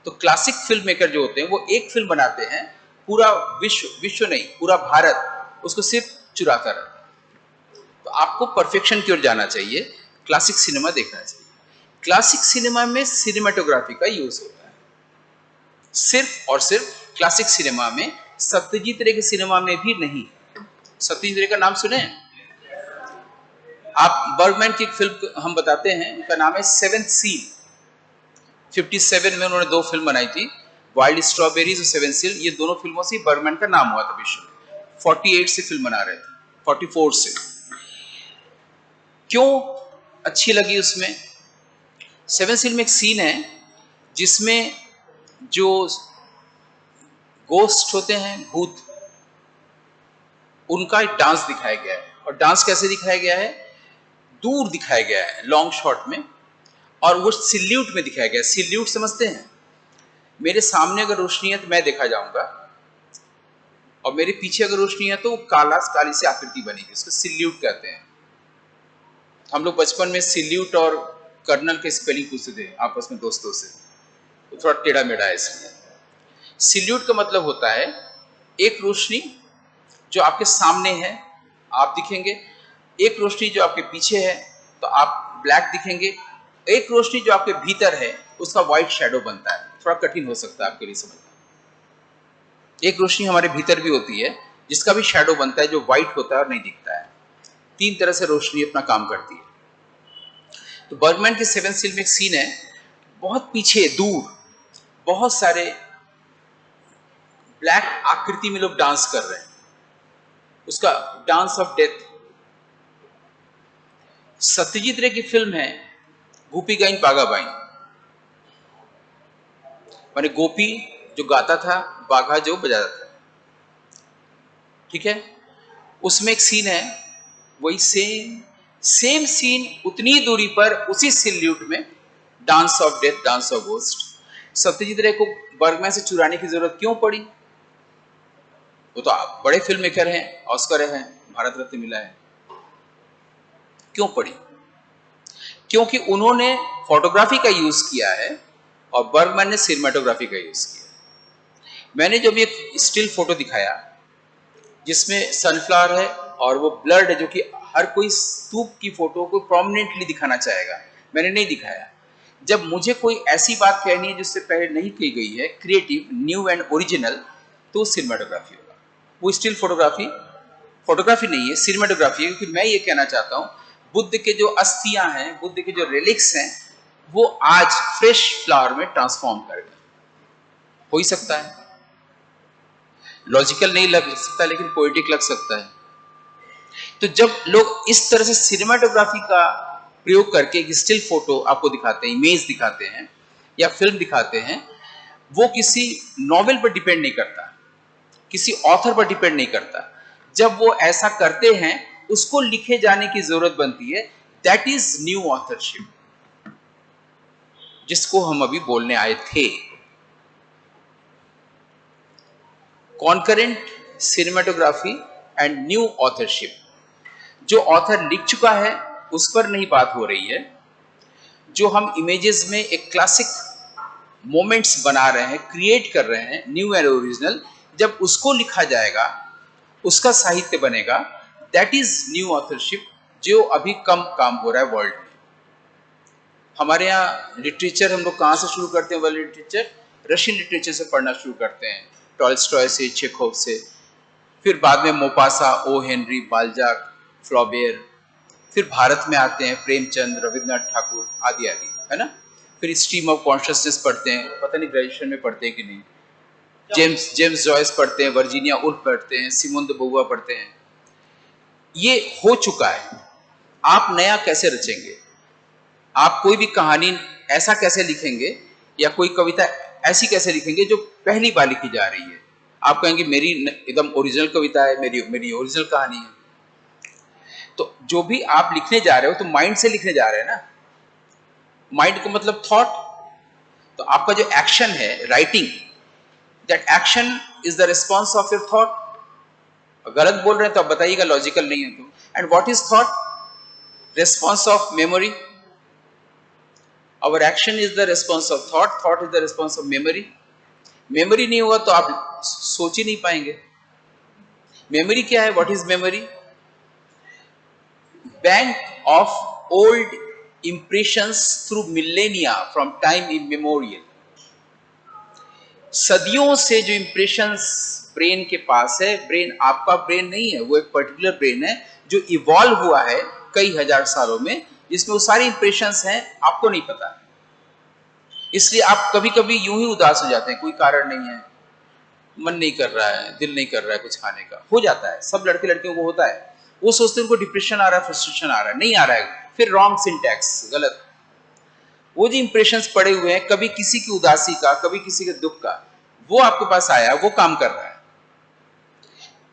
तो क्लासिक फिल्म मेकर जो होते हैं वो एक फिल्म बनाते हैं, पूरा विश्व नहीं, पूरा भारत उसको सिर्फ चुराता रहता है। तो आपको परफेक्शन की ओर जाना चाहिए, क्लासिक सिनेमा देखना चाहिए। क्लासिक सिनेमा में सिनेमाटोग्राफी का यूज होता है सिर्फ और सिर्फ क्लासिक सिनेमा में, सत्यजीत रे के सिनेमा में भी नहीं। सत्यजीत रे का नाम सुने हैं आप? बर्गमैन की एक फिल्म हम बताते हैं, उनका नाम है सेवेंथ सील। 57 में उन्होंने 2 फिल्म बनाई थी, वाइल्ड स्ट्रॉबेरीज और सेवन सील। ये दोनों फिल्मों से बर्गमैन का नाम हुआ था विश्व में। 48 से फिल्म बना रहे थे, 44 से। क्यों अच्छी लगी उसमें? सेवन सील में एक सीन है जिसमें जो गोस्ट होते हैं, भूत, उनका एक डांस दिखाया गया है। और डांस कैसे दिखाया गया है? दूर दिखाया गया है, लॉन्ग शॉट में, और वो सिल्यूट में दिखाया गया है। सिल्यूट समझते हैं? मेरे सामने अगर रोशनी है तो मैं देखा जाऊंगा, और मेरे पीछे अगर रोशनी है तो वो काला काली सी आकृति बनेगी, उसको सिल्यूट कहते हैं। हम लोग बचपन में सिल्यूट और कर्नल के स्पेलिंग पूछते थे आपस में दोस्तों से, तो थोड़ा टेढ़ा मेढ़ा है इसलिए। सिल्यूट का मतलब होता है एक रोशनी जो आपके सामने है, आप दिखेंगे, एक रोशनी जो आपके पीछे है तो आप ब्लैक दिखेंगे, एक रोशनी जो आपके भीतर है उसका व्हाइट शैडो बनता है। थोड़ा कठिन हो सकता है आपके लिए समझना। एक रोशनी हमारे भीतर भी होती है जिसका भी शैडो बनता है, जो व्हाइट होता है और नहीं दिखता है। 3 तरह से रोशनी अपना काम करती है। तो बर्गमैन के 7th सील में एक सीन है, बहुत पीछे दूर बहुत सारे ब्लैक आकृति में लोग डांस कर रहे हैं, उसका डांस ऑफ डेथ। सत्यजीत रे की फिल्म है गोपी गाइन बागा बाइन, माने गोपी जो गाता था, बाघा जो बजाता था, ठीक है। उसमें एक सीन है, वही सेम सीन उतनी दूरी पर उसी सिल्यूट में, dance of death, dance of ghost. Satyajit रे को बर्गमैन से चुराने की जरूरत क्यों पड़ी? वो तो बड़े फिल्म मेकर हैं, ऑस्कर हैं, भारत रत्न मिला है, क्यों पड़ी? क्योंकि उन्होंने फोटोग्राफी का यूज किया है और बर्गमैन ने सिनेमेटोग्राफी का यूज किया। मैंने जब एक स्टिल फोटो दिखाया जिसमें सनफ्लावर है और वो ब्लर्ड है, जो कि हर कोई स्तूप की फोटो को प्रोमिनेंटली दिखाना चाहेगा, मैंने नहीं दिखाया। जब मुझे कोई ऐसी बात कहनी है जिससे पहले नहीं की गई है, क्रिएटिव, न्यू एंड ओरिजिनल, तो सिनेमेटोग्राफी होगा। वो स्टिल फोटोग्राफी नहीं है, सिनेमेटोग्राफी है। क्योंकि मैं ये कहना चाहता हूँ, बुद्ध के जो अस्थियां हैं, बुद्ध के जो रिलिक्स हैं, वो आज फ्रेश फ्लावर में ट्रांसफॉर्म कर गए। हो ही सकता है, लॉजिकल नहीं लग सकता लेकिन पोएटिक लग सकता है। तो जब लोग इस तरह से सिनेमेटोग्राफी का प्रयोग करके एक स्टिल फोटो आपको दिखाते हैं, इमेज दिखाते हैं या फिल्म दिखाते हैं, वो किसी नॉवेल पर डिपेंड नहीं करता, किसी ऑथर पर डिपेंड नहीं करता। जब वो ऐसा करते हैं, उसको लिखे जाने की जरूरत बनती है। दैट इज न्यू ऑथरशिप, जिसको हम अभी बोलने आए थे। Concurrent cinematography and new authorship. जो ऑथर लिख चुका है उस पर नहीं बात हो रही है, जो हम इमेजेस में एक क्लासिक मोमेंट्स बना रहे हैं, क्रिएट कर रहे हैं, न्यू एंड ओरिजिनल, जब उसको लिखा जाएगा, उसका साहित्य बनेगा, दैट इज न्यू ऑथरशिप, जो अभी कम काम हो रहा है वर्ल्ड में। हमारे यहाँ लिटरेचर हम लोग कहाँ से शुरू करते हैं? वर्ल्ड लिटरेचर रशियन लिटरेचर से पढ़ना शुरू करते हैं, टॉल्स्टॉय से, चेखोव से, फिर बाद में मोपासा, ओ हेनरी, बाल्जाक, फ्लॉबेयर, फिर भारत में आते हैं प्रेमचंद, रविन्द्रनाथ ठाकुर आदि आदि, है ना। फिर स्ट्रीम ऑफ कॉन्शियसनेस पढ़ते हैं, पता नहीं ग्रेजुएशन में पढ़ते हैं कि नहीं। जेम्स जॉयस पढ़ते हैं, वर्जीनिया उल्फ पढ़ते हैं, सिमोन द बोवा पढ़ते हैं। ये हो चुका है, आप नया कैसे रचेंगे? आप कोई भी कहानी ऐसा कैसे लिखेंगे या कोई कविता ऐसी कैसे लिखेंगे जो पहली बार लिखी जा रही है? आप कहेंगे मेरी एकदम ओरिजिनल कविता है, मेरी ओरिजिनल कहानी है। तो जो भी आप लिखने जा रहे हो तो माइंड से लिखने जा रहे हैं ना। माइंड का मतलब थॉट। तो आपका जो एक्शन है, writing, that action is the response of your thought. गलत बोल रहे हैं तो आप बताइएगा, लॉजिकल नहीं है तो। And what is thought? Response of memory. Our action is the response of thought, thought is the response of memory. Memory नहीं होगा तो आप सोच ही नहीं पाएंगे। मेमोरी क्या है? What is memory? Bank of old impressions through millennia from time immemorial। सदियों से जो इंप्रेशंस ब्रेन के पास है, ब्रेन आपका ब्रेन नहीं है, वो एक पर्टिकुलर ब्रेन है जो इवॉल्व हुआ है कई हजार सालों में, जिसमें वो सारी इंप्रेशंस हैं, आपको नहीं पता। इसलिए आप कभी कभी यूं ही उदास हो जाते हैं, कोई कारण नहीं है, मन नहीं कर रहा है, दिल नहीं कर रहा है कुछ खाने का, हो जाता है, सब लड़के लड़कियों को होता है। वो सोचते हैं उनको डिप्रेशन आ रहा है, फ्रस्ट्रेशन आ रहा है, नहीं आ रहा है, फिर रॉन्ग सिंटैक्स, गलत। वो जो इंप्रेशंस पड़े हुए हैं, कभी किसी की उदासी का, कभी किसी के दुख का, वो आपके पास आया, वो काम कर रहा है।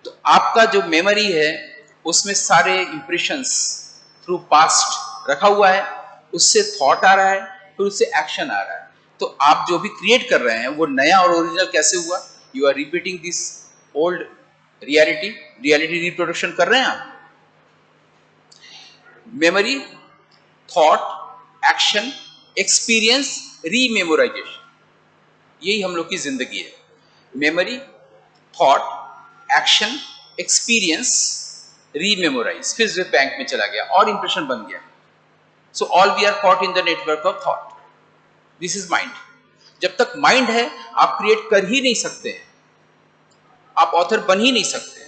तो आपका जो मेमोरी है उसमें सारे इंप्रेशंस थ्रू पास्ट रखा हुआ है, उससे थॉट आ रहा है, फिर उससे एक्शन आ रहा है। तो आप जो भी क्रिएट कर रहे हैं वो नया और ओरिजिनल कैसे हुआ? You are repeating this old reality reproduction कर रहे हैं आप। Memory, thought, action, experience, rememorization, यही हम लोग की जिंदगी है। Memory, thought, action, experience, rememorize, फिर जो बैंक में चला गया और इंप्रेशन बन गया। So all we are caught in the network of thought. This is mind. जब तक माइंड है आप क्रिएट कर ही नहीं सकते हैं, आप ऑथर बन ही नहीं सकते।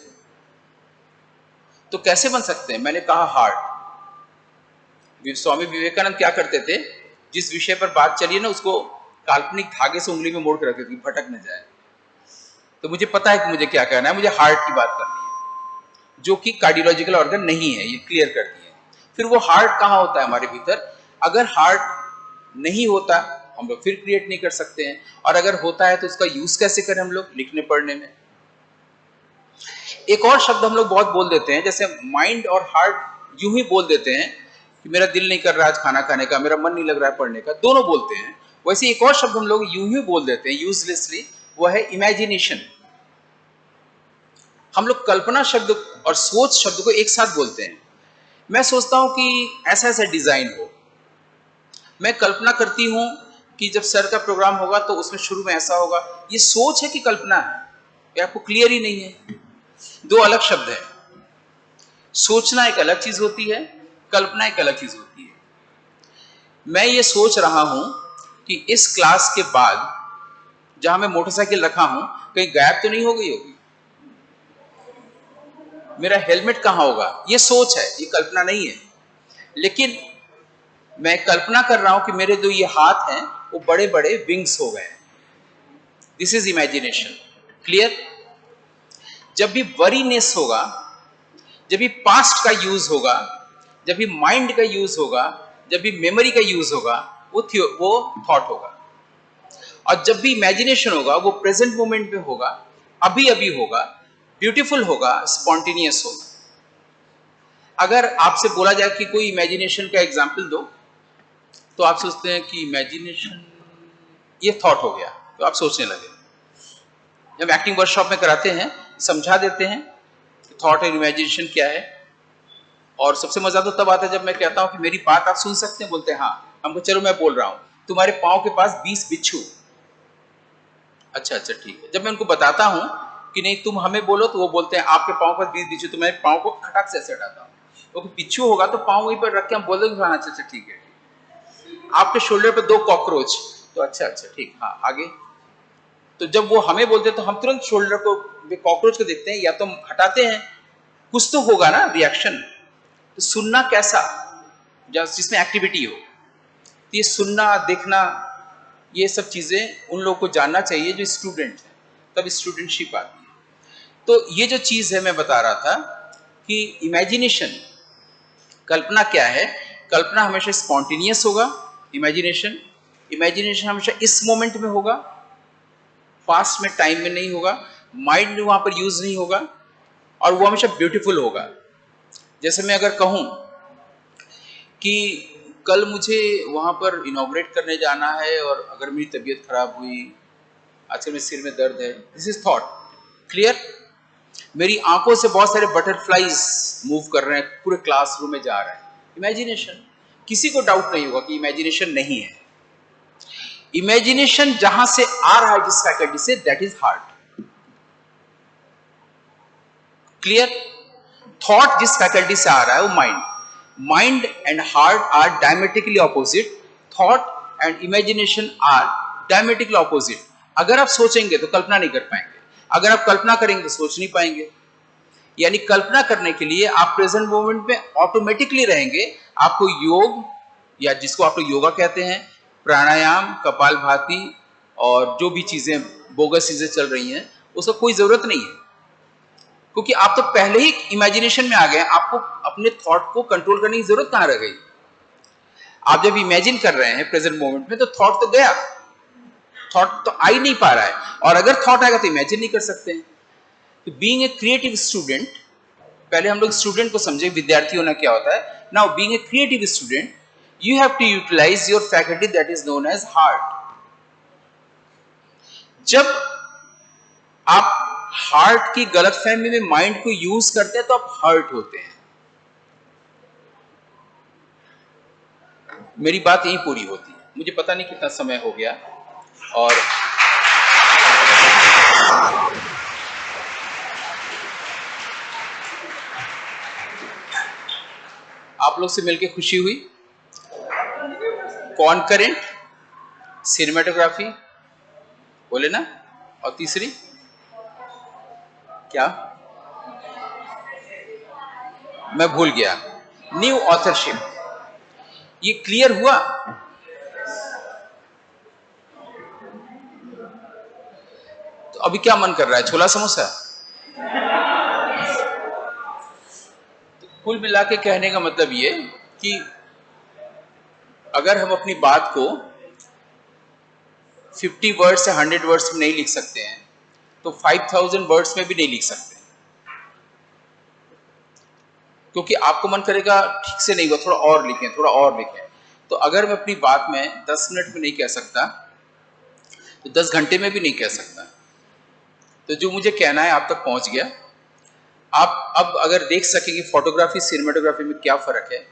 तो कैसे बन सकते हैं? मैंने कहा हार्ट। स्वामी विवेकानंद क्या करते थे, जिस विषय पर बात चली ना उसको काल्पनिक धागे से उंगली में मोड़ के रखते थे, भटक न जाए। तो मुझे पता है कि मुझे क्या करना है, मुझे हार्ट की बात करनी है, जो कि कार्डियोलॉजिकल ऑर्गन नहीं है, ये क्लियर कर दिए। फिर वो हार्ट कहाँ होता है हमारे भीतर? अगर हार्ट नहीं होता हम लोग फिर क्रिएट नहीं कर सकते हैं, और अगर होता है तो उसका यूज कैसे करें हम लोग? लिखने पढ़ने में। एक और शब्द हम लोग बहुत बोल देते हैं, जैसे माइंड और हार्ट यूं ही बोल देते हैं कि मेरा दिल नहीं कर रहा आज खाना खाने का, मेरा मन नहीं लग रहा है पढ़ने का, दोनों बोलते हैं। वैसे एक और शब्द हम लोग यूं ही बोल देते हैं यूजलेसली, वो है इमेजिनेशन। हम लोग कल्पना शब्द और सोच शब्द को एक साथ बोलते हैं। मैं सोचता हूं कि ऐसा ऐसा डिजाइन हो, मैं कल्पना करती हूं कि जब सर का प्रोग्राम होगा तो उसमें शुरू में ऐसा होगा। ये सोच है कि कल्पना है? ये आपको क्लियर ही नहीं है। दो अलग शब्द है। सोचना एक अलग चीज होती है, कल्पना एक अलग चीज होती है। मैं ये सोच रहा हूं कि इस क्लास के बाद जहां मैं मोटरसाइकिल रखा हूं कहीं गायब तो नहीं हो गई होगी, मेरा हेलमेट कहां होगा? ये सोच है, ये कल्पना नहीं है। लेकिन मैं कल्पना कर रहा हूं कि मेरे जो ये हाथ हैं वो बड़े बड़े विंग्स हो गए। This is imagination. क्लियर? जब भी वरीनेस होगा, जब भी पास्ट का यूज होगा, जब भी माइंड का यूज होगा, जब भी मेमोरी का यूज होगा, वो थॉट होगा। और जब भी इमेजिनेशन होगा वो प्रेजेंट मोमेंट में होगा, अभी अभी होगा, ब्यूटीफुल होगा, स्पॉन्टेनियस होगा। अगर आपसे बोला जाए कि कोई इमेजिनेशन का एग्जाम्पल दो, तो आप सोचते हैं कि इमेजिनेशन ये थॉट हो गया, तो आप सोचने लगे। जब एक्टिंग वर्कशॉप में कराते हैं समझा देते हैं कि थॉट और इमेजिनेशन क्या है, और सबसे मजा तो तब आता है जब मैं कहता हूं कि मेरी बात आप सुन सकते हैं, बोलते हैं हाँ। हमको चलो मैं बोल रहा हूं, तुम्हारे पांव के पास 20 बिच्छू। अच्छा अच्छा ठीक है। जब मैं उनको बताता हूं कि नहीं तुम हमें बोलो, तो वो बोलते हैं आपके पांव पर 20 बिच्छू, तो मैं पांव को खटाक से ऐसे हटाता हूँ। तो बिच्छू होगा तो पांव वहीं पर रख के हम बोल देंगे हाँ अच्छा अच्छा ठीक है। आपके शोल्डर पर 2 कॉकरोच, तो अच्छा अच्छा ठीक, हाँ आगे। तो जब वो हमें बोलते हैं तो हम तुरंत शोल्डर को कॉकरोच को देखते हैं, या तो हटाते हैं, कुछ तो होगा ना रिएक्शन। तो सुनना कैसा? जिसमें एक्टिविटी हो। तो ये सुनना, देखना, ये सब चीजें उन लोगों को जानना चाहिए जो स्टूडेंट हैं, तब स्टूडेंटशिप आती है। तो ये जो चीज है मैं बता रहा था कि इमेजिनेशन, कल्पना क्या है? कल्पना हमेशा स्पॉन्टेनियस होगा। इमेजिनेशन इमेजिनेशन हमेशा इस मोमेंट में होगा, पास्ट में, टाइम में नहीं होगा, माइंड वहां पर यूज नहीं होगा, और वो हमेशा ब्यूटीफुल होगा। जैसे मैं अगर कहूं कि कल मुझे वहां पर इनॉग्रेट करने जाना है, और अगर मेरी तबीयत खराब हुई, आजकल मेरे सिर में दर्द है, दिस इज थॉट। क्लियर? मेरी आंखों से बहुत सारे बटरफ्लाइज मूव कर रहे हैं, पूरे क्लासरूम में जा रहे हैं, इमेजिनेशन। किसी को डाउट नहीं होगा कि इमेजिनेशन नहीं है। इमेजिनेशन जहां से आ रहा है जिस फैकल्टी से, that is heart. Clear? Thought जिस फैकल्टी से आ रहा है वो mind. Mind and heart are diametrically opposite, thought and imagination are diametrically opposite. अगर आप सोचेंगे तो कल्पना नहीं कर पाएंगे, अगर आप कल्पना करेंगे तो सोच नहीं पाएंगे। यानी कल्पना करने के लिए आप प्रेजेंट मोमेंट में ऑटोमेटिकली रहेंगे। आपको योग, या जिसको आप लोग योगा कहते हैं, प्राणायाम, कपालभाति, और जो भी चीजें बोगस चीजें चल रही हैं, उसका कोई जरूरत नहीं है, क्योंकि आप तो पहले ही इमेजिनेशन में आ गए। आपको अपने थॉट को कंट्रोल करने की जरूरत कहां रह गई? आप जब इमेजिन कर रहे हैं प्रेजेंट मोमेंट में, तो थॉट तो गया, थॉट तो आ ही नहीं पा रहा है, और अगर थॉट आएगा तो इमेजिन नहीं कर सकते हैं। तो बीइंग ए क्रिएटिव स्टूडेंट, पहले हम लोग स्टूडेंट को समझे विद्यार्थी होना क्या होता है। Now being a creative student, you have to utilize your faculty that is known as heart. जब आप हार्ट की गलतफहमी में माइंड को यूज करते हैं तो आप हर्ट होते हैं। मेरी बात यही पूरी होती है। मुझे पता नहीं कितना समय हो गया, और आप लोग से मिलकर खुशी हुई। कॉन्करेंट सिनेमेटोग्राफी बोले ना, और तीसरी क्या, मैं भूल गया, न्यू ऑथरशिप। ये क्लियर हुआ? तो अभी क्या मन कर रहा है, छोला समोसा? तो कुल मिला के कहने का मतलब ये कि अगर हम अपनी बात को 50 वर्ड्स या 100 वर्ड्स में नहीं लिख सकते हैं तो 5000 वर्ड्स में भी नहीं लिख सकते, क्योंकि आपको मन करेगा ठीक से नहीं हुआ, थोड़ा और लिखें, थोड़ा और लिखें। तो अगर मैं अपनी बात में 10 मिनट में नहीं कह सकता तो 10 घंटे में भी नहीं कह सकता। तो जो मुझे कहना है आप तक पहुंच गया। आप अब अगर देख सके कि फोटोग्राफी सिनेमेटोग्राफी में क्या फर्क है।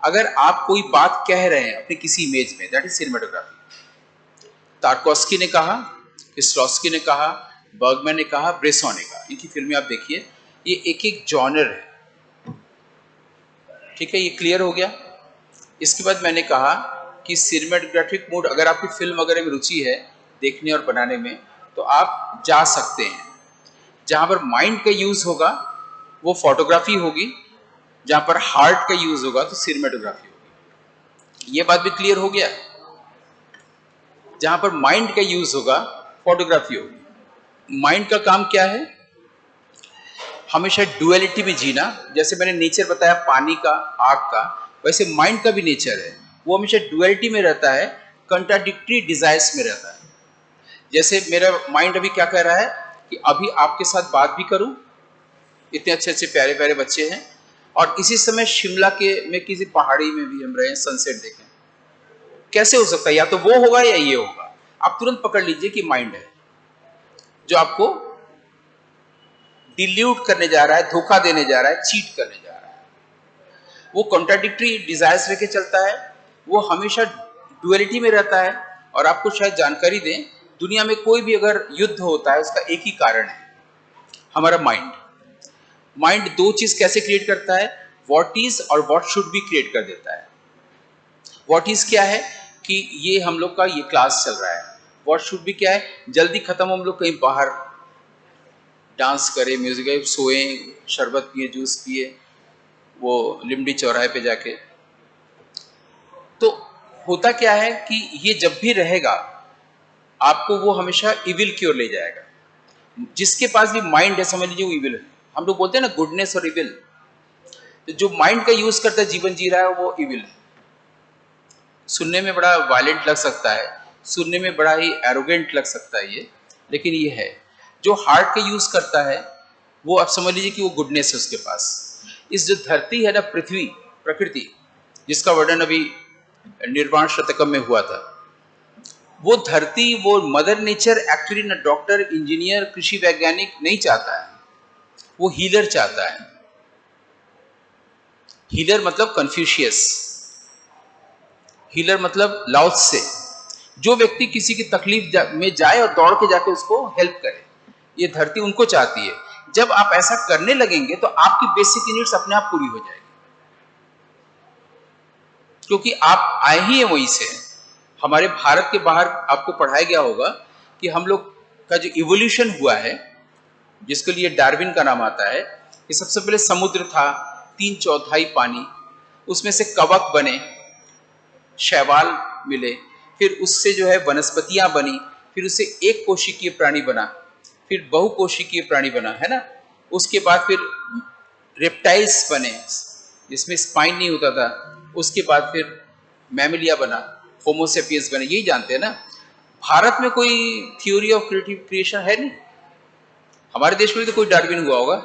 अगर आप कोई बात कह रहे हैं अपनी किसी इमेज में, दैट इज सिनेमेटोग्राफी। तार्कोस्की ने कहा, किस्लॉस्की ने कहा, बर्गमैन ने कहा, ब्रेसॉ ने कहा, इनकी फिल्में आप देखिए, ये एक एक जॉनर है। ठीक है, ये क्लियर हो गया। इसके बाद मैंने कहा कि सिनेमेटोग्राफिक मूड, अगर आपकी फिल्म वगैरह में रुचि है देखने और बनाने में, तो आप जा सकते हैं। जहाँ पर माइंड का यूज होगा वो फोटोग्राफी होगी, जहाँ पर हार्ट का यूज होगा तो सिनेमेटोग्राफी होगी। ये बात भी क्लियर हो गया। जहाँ पर माइंड का यूज होगा फोटोग्राफी होगी। माइंड का काम क्या है? हमेशा डुअलिटी में जीना। जैसे मैंने नेचर बताया पानी का, आग का, वैसे माइंड का भी नेचर है, वो हमेशा डुअलिटी में रहता है, कंट्राडिक्टरी डिजायर्स में रहता है। जैसे मेरा माइंड अभी क्या कह रहा है कि अभी आपके साथ बात भी करूं, इतने अच्छे अच्छे प्यारे प्यारे बच्चे हैं, और इसी समय शिमला के में किसी पहाड़ी में भी हम रहे, सनसेट देखें। कैसे हो सकता है? या तो वो होगा या ये होगा। आप तुरंत पकड़ लीजिए कि माइंड है जो आपको डिल्यूट करने जा रहा है, धोखा देने जा रहा है, चीट करने जा रहा है। वो कॉन्ट्राडिक्टरी डिजायर्स लेके चलता है, वो हमेशा डुअलिटी में रहता है। और आपको शायद जानकारी दें, दुनिया में कोई भी अगर युद्ध होता है उसका एक ही कारण है, हमारा माइंड। माइंड दो चीज कैसे क्रिएट करता है, व्हाट इज और व्हाट शुड बी क्रिएट कर देता है। व्हाट इज क्या है कि ये हम लोग का ये क्लास चल रहा है। व्हाट शुड बी क्या है, जल्दी खत्म, हम लोग कहीं बाहर डांस करें, म्यूजिक गाए, सोए, शरबत पिए, जूस पिए, वो लिमडी चौराहे पे जाके। तो होता क्या है कि ये जब भी रहेगा आपको वो हमेशा इविल की ओर ले जाएगा। जिसके पास भी माइंड है, समझ लीजिए वो इविल है। हम लोग बोलते हैं ना गुडनेस और इविल, तो जो माइंड का यूज करता है, जीवन जी रहा है, वो इविल है। सुनने में बड़ा वायलेंट लग सकता है, सुनने में बड़ा ही एरोगेंट लग सकता है ये, लेकिन ये है। जो हार्ट का यूज करता है वो आप समझ लीजिए कि वो गुडनेस है उसके पास। इस जो धरती है ना, पृथ्वी, प्रकृति, जिसका वर्णन अभी निर्वाण शतकम में हुआ था, वो धरती, वो मदर नेचर एक्चुअली ना डॉक्टर, इंजीनियर, कृषि वैज्ञानिक नहीं चाहता है, वो हीलर चाहता है। हीलर मतलब कन्फ्यूशियस, हीलर मतलब लाओत्से से। जो व्यक्ति किसी की तकलीफ में जाए और दौड़ के जाके उसको हेल्प करे, ये धरती उनको चाहती है। जब आप ऐसा करने लगेंगे तो आपकी बेसिक नीड्स अपने आप पूरी हो जाएगी, क्योंकि आप आए ही हैं वहीं से। हमारे भारत के बाहर आपको पढ़ाया गया होगा कि हम लोग का जो इवोल्यूशन हुआ है, जिसके लिए डार्विन का नाम आता है, कि सबसे पहले समुद्र था, 3/4 पानी, उसमें से कवक बने, शैवाल मिले, फिर उससे जो है वनस्पतियां बनी, फिर उससे एक कोशिकीय प्राणी बना, फिर बहुकोशिकीय प्राणी बना, है ना। उसके बाद फिर रेप्टाइल्स बने जिसमें स्पाइन नहीं होता था, उसके बाद फिर मैमिलिया बना, होमोसेपियंस बने, यही जानते हैं ना। भारत में कोई थ्योरी ऑफ क्रिएटिव क्रिएशन है नहीं। हमारे देश में तो कोई डार्विन हुआ होगा,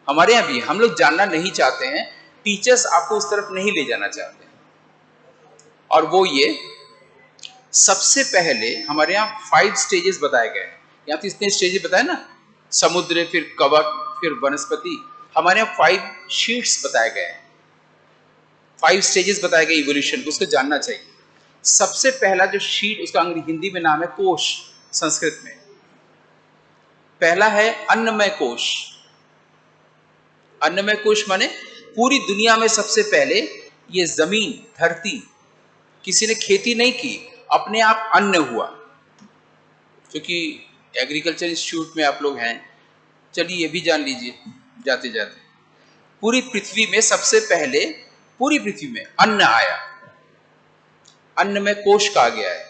हमारे यहाँ भी हम लोग जानना नहीं चाहते हैं, टीचर्स आपको उस तरफ नहीं ले जाना चाहते हैं। और वो ये सबसे पहले हमारे यहाँ 5 स्टेजेस बताए गए हैं। यहाँ तो इतने स्टेजेस बताए ना, समुद्र, फिर कवक, फिर वनस्पति। हमारे यहाँ 5 शीट्स बताए गए हैं, 5 स्टेजेस बताए गए इवोल्यूशन को, उसको जानना चाहिए। सबसे पहला जो शीट, उसका हिंदी में नाम है कोश, संस्कृत में पहला है अन्नमय कोश। अन्नमय कोश माने पूरी दुनिया में सबसे पहले ये जमीन, धरती, किसी ने खेती नहीं की, अपने आप अन्न हुआ। क्योंकि एग्रीकल्चर इंस्टीट्यूट में आप लोग हैं, चलिए ये भी जान लीजिए जाते जाते। पूरी पृथ्वी में सबसे पहले, पूरी पृथ्वी में अन्न आया, अन्नमय कोश कहा गया है।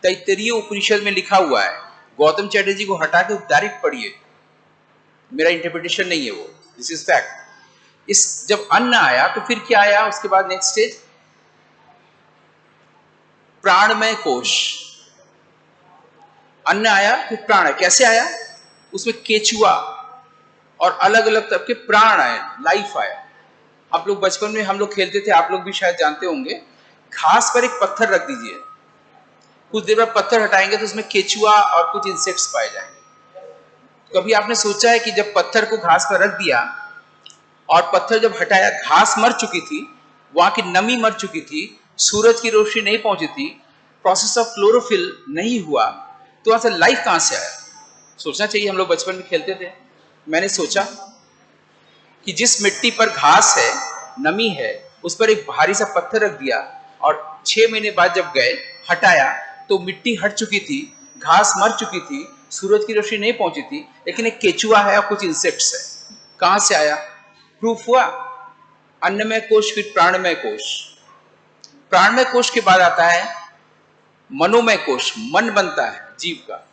तैत्तरीय उपनिषद में लिखा हुआ है, गौतम चैटर्जी को हटा के डायरेक्ट पढ़िए, मेरा इंटरप्रिटेशन नहीं है वो, दिस इज फैक्ट। इस जब अन्न आया तो फिर क्या आया उसके बाद, नेक्स्ट स्टेज प्राणमय कोश। अन्न आया फिर प्राण आया। कैसे आया? उसमें केचुआ और अलग अलग तरह के प्राण आए, लाइफ आया। आप लोग बचपन में हम लोग खेलते थे, आप लोग भी शायद जानते होंगे, घास पर एक पत्थर रख दीजिए, कुछ देर बाद पत्थर हटाएंगे तो उसमें केचुआ और कुछ इंसेक्ट्स पाए जाएंगे। कभी आपने सोचा है कि जब पत्थर को घास पर रख दिया और पत्थर जब हटाया, घास मर चुकी थी, वहां की नमी मर चुकी थी, सूरज की रोशनी नहीं पहुंची थी, प्रोसेस ऑफ क्लोरोफिल नहीं हुआ, तो वहां से लाइफ कहां से आया? सोचना चाहिए। हम लोग बचपन में खेलते थे, मैंने सोचा कि जिस मिट्टी पर घास है, नमी है, उस पर एक भारी सा पत्थर रख दिया और 6 महीने बाद जब गए हटाया तो मिट्टी हट चुकी थी, घास मर चुकी थी, सूरज की रोशनी नहीं पहुंची थी, लेकिन एक केचुआ है और कुछ इंसेक्ट्स है। कहां से आया? प्रूफ हुआ। अन्नमय कोश, फिर प्राणमय कोश। प्राणमय कोश के बाद आता है मनोमय कोश, मन बनता है जीव का,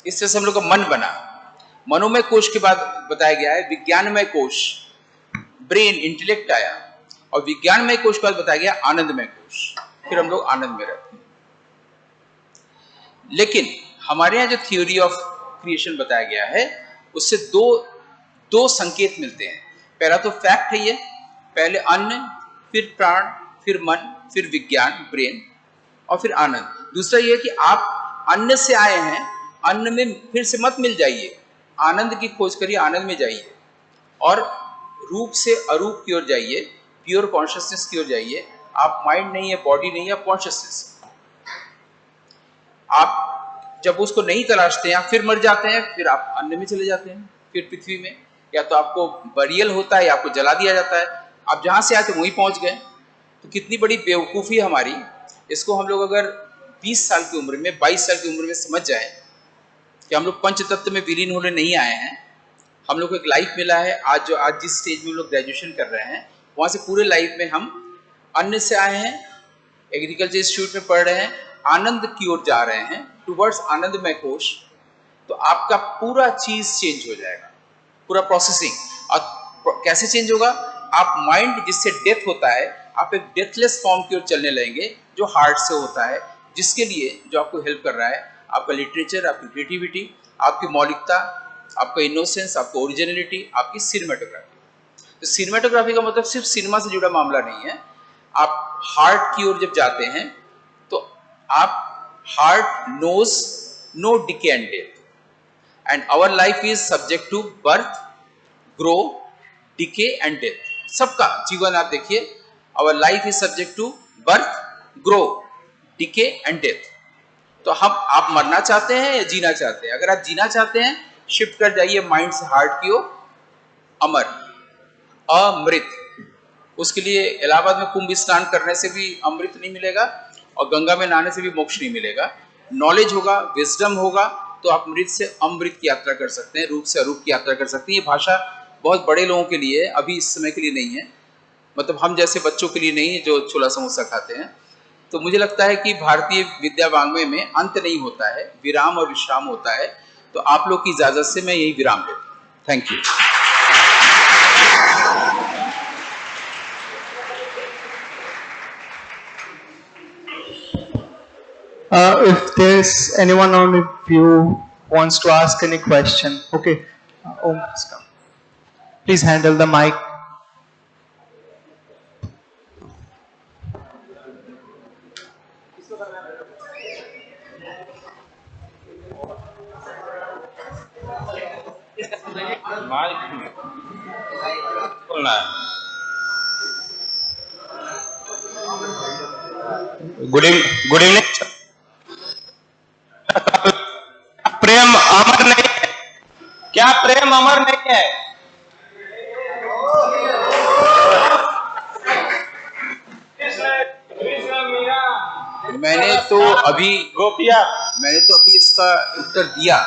इस तरह से हम लोग का मन बना। मनोमय कोश के बाद बताया गया है विज्ञानमय कोश, ब्रेन, इंटेलेक्ट आया। और विज्ञानमय कोश के बाद बताया गया आनंदमय कोश, फिर हम लोग आनंद में रहते हैं। लेकिन हमारे यहाँ जो थ्योरी ऑफ क्रिएशन बताया गया है, उससे दो संकेत मिलते हैं। पहला तो फैक्ट है ये, पहले अन्न, फिर प्राण, फिर मन, फिर विज्ञान, ब्रेन, और फिर आनंद। दूसरा ये कि आप अन्न से आए हैं, अन्न में फिर से मत मिल जाइए, आनंद की खोज करिए, आनंद में जाइए और रूप से अरूप की ओर जाइए, प्योर कॉन्शियसनेस की ओर जाइए। आप माइंड नहीं है, बॉडी नहीं है, आप कॉन्शियसनेस। आप जब उसको नहीं तलाशते हैं, फिर मर जाते हैं, फिर आप अन्न में चले जाते हैं, फिर पृथ्वी में या तो आपको बरियल होता है या आपको जला दिया जाता है। आप जहां से आए थे वहीं पहुंच गए। तो कितनी बड़ी बेवकूफ़ी हमारी। इसको हम लोग अगर 20 साल की उम्र में, 22 साल की उम्र में समझ जाए कि हम लोग पंचतत्व में विलीन होने नहीं आए हैं, हम लोग को एक लाइफ मिला है। आज जिस स्टेज में हम लोग ग्रेजुएशन कर रहे हैं, वहाँ से पूरे लाइफ में हम अन्न से आए हैं, एग्रीकल्चर इंस्टीट्यूट में पढ़ रहे हैं, आनंद की ओर जा रहे हैं, टुवर्ड्स आनंदमय कोश। तो आपका पूरा चीज चेंज हो जाएगा, पूरा प्रोसेसिंग। और कैसे चेंज होगा? आप माइंड जिससे डेथ होता है, आप एक डेथलेस फॉर्म की ओर चलने लगेंगे, जो हार्ट से होता है, जिसके लिए जो आपको हेल्प कर रहा है आपका लिटरेचर, आपकी क्रिएटिविटी, आपकी मौलिकता, आपका इनोसेंस, आपका ओरिजिनलिटी, आपकी सिनेमेटोग्राफी। तो सिनेमेटोग्राफी का मतलब सिर्फ सिनेमा से जुड़ा मामला नहीं है। आप हार्ट की ओर जब जाते हैं तो आप heart knows no decay and death, and our life is subject to birth, grow, decay and death. सबका जीवन आप देखिए, our life is subject to birth, grow, decay and death. तो आप मरना चाहते हैं या जीना चाहते हैं? अगर आप जीना चाहते हैं, शिफ्ट कर जाइए माइंड से हार्ट की ओर, अमर, अमृत। उसके लिए इलाहाबाद में कुंभ स्नान करने से भी अमृत नहीं मिलेगा और गंगा में नहाने से भी मोक्ष नहीं मिलेगा। नॉलेज होगा, विजडम होगा, तो आप मृत से अमृत की यात्रा कर सकते हैं, रूप से अरूप की यात्रा कर सकते हैं। ये भाषा बहुत बड़े लोगों के लिए है, अभी इस समय के लिए नहीं है, मतलब हम जैसे बच्चों के लिए नहीं है जो छोला समोसा खाते हैं। तो मुझे लगता है कि भारतीय विद्या वाङ्मय में अंत नहीं होता है, विराम और विश्राम होता है। तो आप लोग की इजाजत से मैं यही विराम लेता हूँ। Thank you. If there's anyone of you wants to ask any question, okay, Om, please come. Please handle the mic. Good evening. प्रेम अमर नहीं है क्या? प्रेम अमर नहीं है? मैंने तो अभी गोपिया इसका उत्तर दिया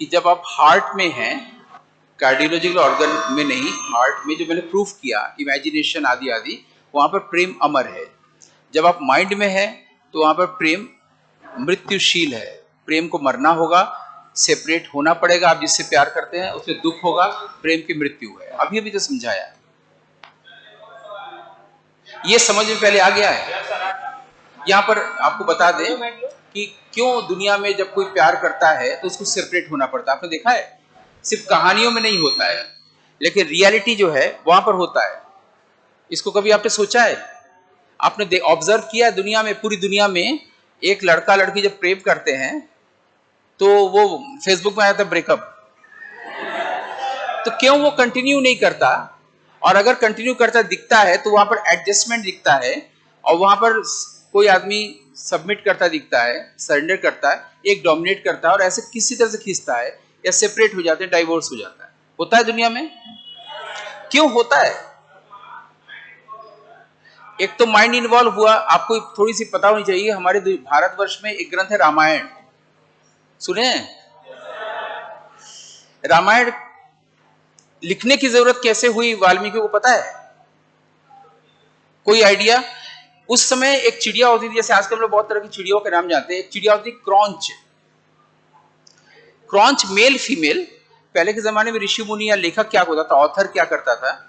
कि जब आप हार्ट में हैं, कार्डियोलॉजिकल ऑर्गन में नहीं, हार्ट में, जो मैंने प्रूफ किया इमेजिनेशन आदि आदि, वहां पर प्रेम अमर है। जब आप माइंड में है तो वहां पर प्रेम मृत्युशील है। प्रेम को मरना होगा, सेपरेट होना पड़ेगा। आप जिससे प्यार करते हैं उससे दुख होगा, प्रेम की मृत्यु है। अभी अभी तो समझाया, ये समझ में पहले आ गया है। यहाँ पर आपको बता दें कि क्यों दुनिया में जब कोई प्यार करता है तो उसको सेपरेट होना पड़ता है। आपने देखा है, सिर्फ कहानियों में नहीं होता है, लेकिन रियलिटी जो है वहां पर होता है। इसको कभी आपने सोचा है? आपने ऑब्जर्व किया है? दुनिया में, पूरी दुनिया में एक लड़का लड़की जब प्रेम करते हैं तो वो फेसबुक में आया था ब्रेकअप, तो क्यों वो कंटिन्यू नहीं करता? और अगर कंटिन्यू करता दिखता है तो वहां पर एडजस्टमेंट दिखता है, और वहां पर कोई आदमी सबमिट करता दिखता है, सरेंडर करता है, एक डोमिनेट करता है, और ऐसे किसी तरह से खींचता है या सेपरेट हो जाते हैं, डाइवोर्स हो जाता है। होता है दुनिया में। क्यों होता है? एक तो माइंड इन्वॉल्व हुआ। आपको थोड़ी सी पता होनी चाहिए, हमारे भारतवर्ष में एक ग्रंथ है रामायण, सुने हैं? रामायण लिखने की जरूरत कैसे हुई वाल्मीकि को पता है? कोई आइडिया? उस समय एक चिड़िया होती थी, जैसे आजकल हम लोग बहुत तरह की चिड़ियों के नाम जानते हैं। एक चिड़िया होती थी क्रॉन्च। Kraunch male female. पहले के जमाने में ऋषि मुनि या लेखक क्या होता था, ऑथर क्या करता था,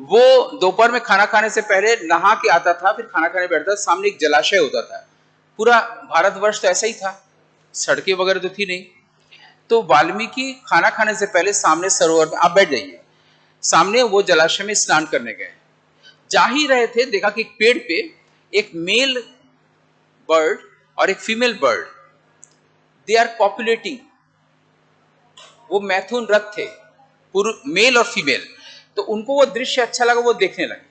वो दोपहर में खाना खाने से पहले नहा के आता था, फिर खाना खाने बैठता था। सामने एक जलाशय होता था। पूरा भारतवर्ष तो ऐसा ही था, सड़कें वगैरह तो थी नहीं। तो वाल्मीकि खाना खाने से पहले सामने सरोवर में, आप बैठ जाइए, सामने वो जलाशय में स्नान करने गए। जा ही रहे थे, देखा कि एक पेड़ पे एक मेल बर्ड और एक फीमेल बर्ड, दे आर पॉपुलेटिंग। वो मैथुन रथ थे, पूर्व मेल और फीमेल। तो उनको वो दृश्य अच्छा लगा, वो देखने लगे।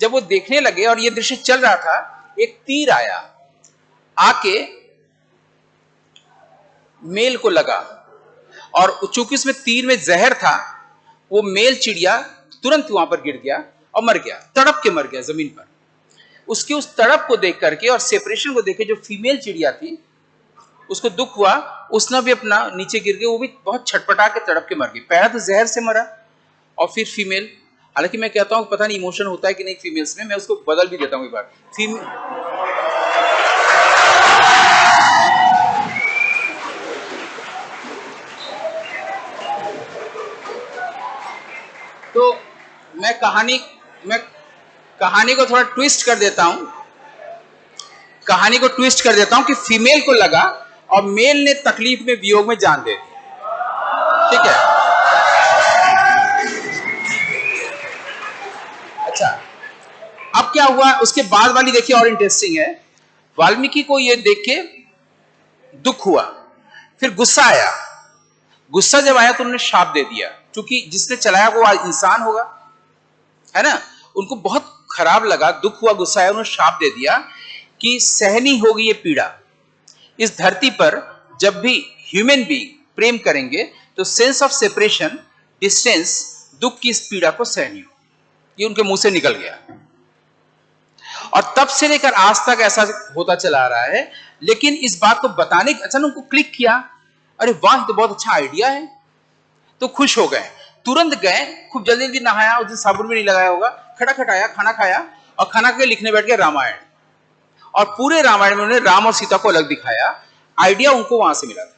जब वो देखने लगे और ये दृश्य चल रहा था, एक तीर आया, आके मेल को लगा, और चूंकि उसमें तीर में जहर था, वो मेल चिड़िया तुरंत वहां पर गिर गया और मर गया, तड़प के मर गया जमीन पर। उसके उस तड़प को देख करके और सेपरेशन को देख के जो फीमेल चिड़िया थी उसको दुख हुआ, उसने भी अपना नीचे गिर गई, वो भी बहुत छटपटा के तड़प के मर गई। पहला तो जहर से मरा और फिर फीमेल। हालांकि मैं कहता हूं पता नहीं इमोशन होता है कि नहीं फीमेल्स में, मैं उसको बदल भी देता हूं एक बार। फीमेल तो मैं कहानी को थोड़ा ट्विस्ट कर देता हूं। कहानी को ट्विस्ट कर देता हूं कि फीमेल को लगा और मेल ने तकलीफ में, वियोग में जान दे दी। ठीक है? अच्छा, अब क्या हुआ उसके बाद वाली देखिए, और इंटरेस्टिंग है। वाल्मीकि को ये देख के दुख हुआ, फिर गुस्सा आया। गुस्सा जब आया तो उन्होंने शाप दे दिया, क्योंकि जिसने चलाया वो इंसान होगा, है ना। उनको बहुत खराब लगा, दुख हुआ, गुस्सा आया, उन्होंने शाप दे दिया कि सहनी होगी ये पीड़ा। इस धरती पर जब भी ह्यूमन बीइंग प्रेम करेंगे तो सेंस ऑफ सेपरेशन, डिस्टेंस, दुख की इस पीड़ा को सहनी हो। ये उनके मुंह से निकल गया, और तब से लेकर आज तक ऐसा होता चला आ रहा है। लेकिन इस बात को बताने, अच्छा उनको क्लिक किया, अरे वाह तो बहुत अच्छा आइडिया है, तो खुश हो गए, तुरंत गए, खूब जल्दी जल्दी नहाया, उस दिन साबुन भी नहीं लगाया होगा, खटाखट आया, खाना खाया, और खाना खा के लिखने बैठ गया रामायण। और पूरे रामायण में उन्होंने राम और सीता को अलग दिखाया। आइडिया उनको वहां से मिला था,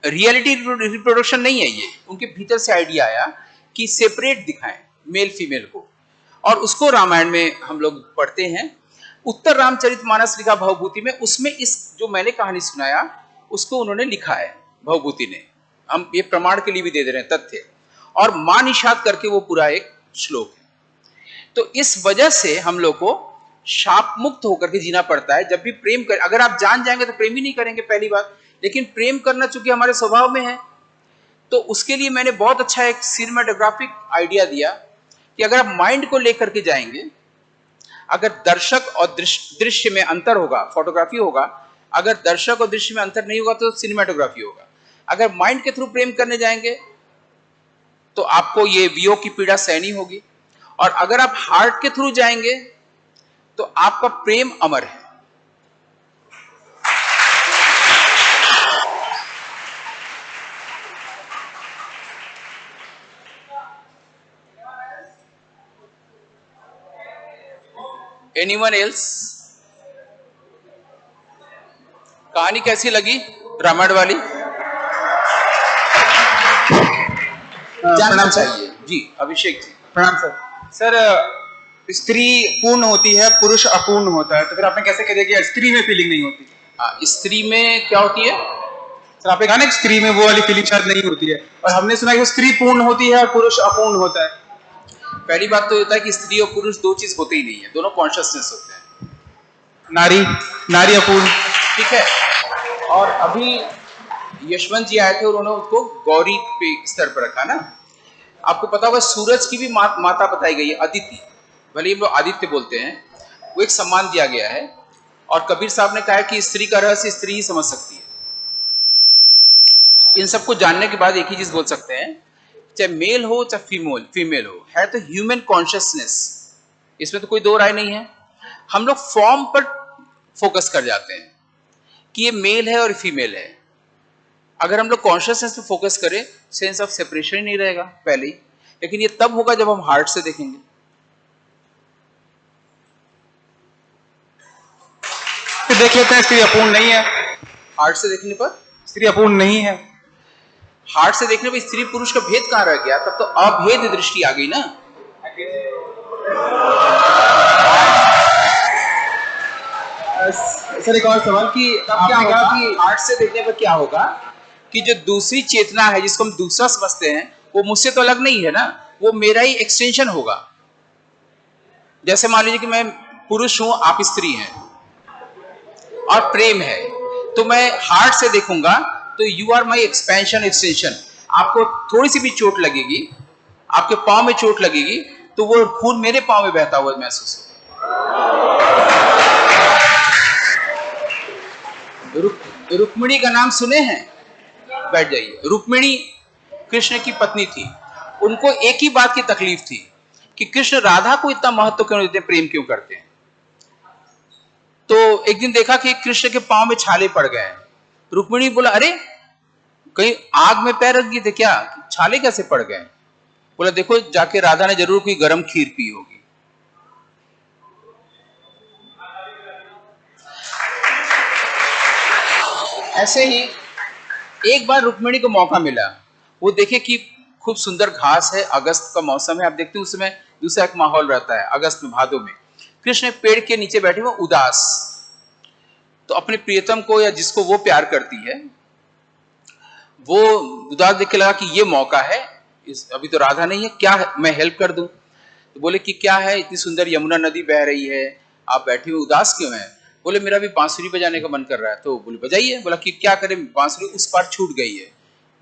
रियलिटी रिप्रोडक्शन नहीं है ये, उनके भीतर से आइडिया आया कि सेपरेट दिखाएं मेल फीमेल को, और उसको रामायण में हम लोग पढ़ते हैं। उत्तर रामचरितमानस लिखा भवभूति में, उसमें इस जो मैंने कहानी सुनाया उसको उन्होंने लिखा है भवभूति ने। हम ये प्रमाण के लिए भी दे दे रहे हैं तथ्य, और मां निषाद करके वो पूरा एक श्लोक है। तो इस वजह से हम लोग को शाप मुक्त होकर के जीना पड़ता है। जब भी प्रेम कर, अगर आप जान जाएंगे तो प्रेम ही नहीं करेंगे पहली बात, लेकिन प्रेम करना चूंकि हमारे स्वभाव में है, तो उसके लिए मैंने बहुत अच्छा एक सिनेमेटोग्राफिक आइडिया दिया कि अगर आप माइंड को लेकर के जाएंगे, अगर दर्शक और दृश्य में अंतर होगा, फोटोग्राफी होगा, अगर दर्शक और दृश्य में अंतर नहीं होगा तो सिनेमेटोग्राफी होगा। अगर माइंड के थ्रू प्रेम करने जाएंगे तो आपको ये वियोग की पीड़ा सहनी होगी, और अगर आप हार्ट के थ्रू जाएंगे तो आपका प्रेम अमर है। Anyone else? कहानी कैसी लगी रामायण वाली? जानना चाहिए जी। अभिषेक जी। प्रणाम सर। सर, स्त्री पूर्ण होती है, पुरुष अपूर्ण होता है, तो फिर आपने कैसे कह दिया कि स्त्री में फीलिंग नहीं होती? स्त्री में क्या होती है? सर आपने कहा ना कि स्त्री में वो वाली फीलिंग शायद नहीं होती है, और हमने सुना कि स्त्री पूर्ण होती है और पुरुष अपूर्ण होता है। पहली बात तो होता है कि स्त्री और पुरुष दो चीज होते ही नहीं है, दोनों कॉन्शियसनेस होते हैं। नारी अपूर्ण, ठीक है। और अभी यशवंत जी आए थे, उन्होंने उसको गौरी पे स्तर पर रखा ना। आपको पता होगा सूरज की भी माता बताई गई है, अदिति, भले हम लोग आदित्य बोलते हैं, वो एक सम्मान दिया गया है। और कबीर साहब ने कहा है कि स्त्री का रहस्य स्त्री ही समझ सकती है। इन सबको जानने के बाद एक ही चीज बोल सकते हैं, चाहे मेल हो चाहे फीमेल हो, है तो ह्यूमन कॉन्शियसनेस, इसमें तो कोई दो राय नहीं है। हम लोग फॉर्म पर फोकस कर जाते हैं कि ये मेल है और फीमेल है। अगर हम लोग कॉन्शियसनेस पे फोकस करें, सेंस ऑफ सेपरेशन ही नहीं रहेगा पहले ही। लेकिन ये तब होगा जब हम हार्ट से देखेंगे। फिर देख लेते हैं स्त्री अपूर्ण नहीं है। हार्ट से देखने पर स्त्री अपूर्ण नहीं है। हार्ट से देखने पर स्त्री पुरुष का भेद कहां रह गया? तब तो अभेद दृष्टि आ गई ना। सर एक और सवाल कि आपने कहा कि हार्ट से देखने पर क्या होगा कि जो दूसरी चेतना है जिसको हम दूसरा समझते हैं, वो मुझसे तो अलग नहीं है ना, वो मेरा ही एक्सटेंशन होगा। जैसे मान लीजिए कि मैं पुरुष हूं, आप स्त्री हैं, और प्रेम है, तो मैं हार्ट से देखूंगा तो you are my expansion, extension. आपको थोड़ी सी भी चोट लगेगी, आपके पांव में चोट लगेगी, तो वो खून मेरे पांव में बहता हुआ महसूस होगा। रुक्मिणी का नाम सुने हैं? बैठ जाइए। रुक्मिणी कृष्ण की पत्नी थी। उनको एक ही बात की तकलीफ थी कि कृष्ण राधा को इतना महत्व क्यों देते हैं, प्रेम क्यों करते हैं। तो एक दिन देखा कि कृष्ण के पांव में छाले पड़ गए हैं। रुक्मिणी बोला, अरे कहीं आग में पैर रख दिए थे क्या, छाले कैसे पड़ गए? बोला, देखो जाके राधा ने जरूर कोई गर्म खीर पी होगी। ऐसे ही एक बार रुक्मिणी को मौका मिला, वो देखे कि खूब सुंदर घास है, अगस्त का मौसम है, आप देखते हैं उसमें दूसरा एक माहौल रहता है। अगस्त में, भादों में कृष्ण पेड़ के नीचे बैठे हुए उदास, तो अपने प्रियतम को या जिसको वो प्यार करती है, वो उदास देख के लगा कि ये मौका है, अभी तो राधा नहीं है, क्या है, मैं हेल्प कर दूं। तो बोले कि क्या है, इतनी सुंदर यमुना नदी बह रही है, आप बैठे हुए उदास क्यों हैं? बोले मेरा भी बांसुरी बजाने का मन कर रहा है। तो बोले बजाइए। बोला कि क्या करें, बांसुरी उस पार छूट गई है।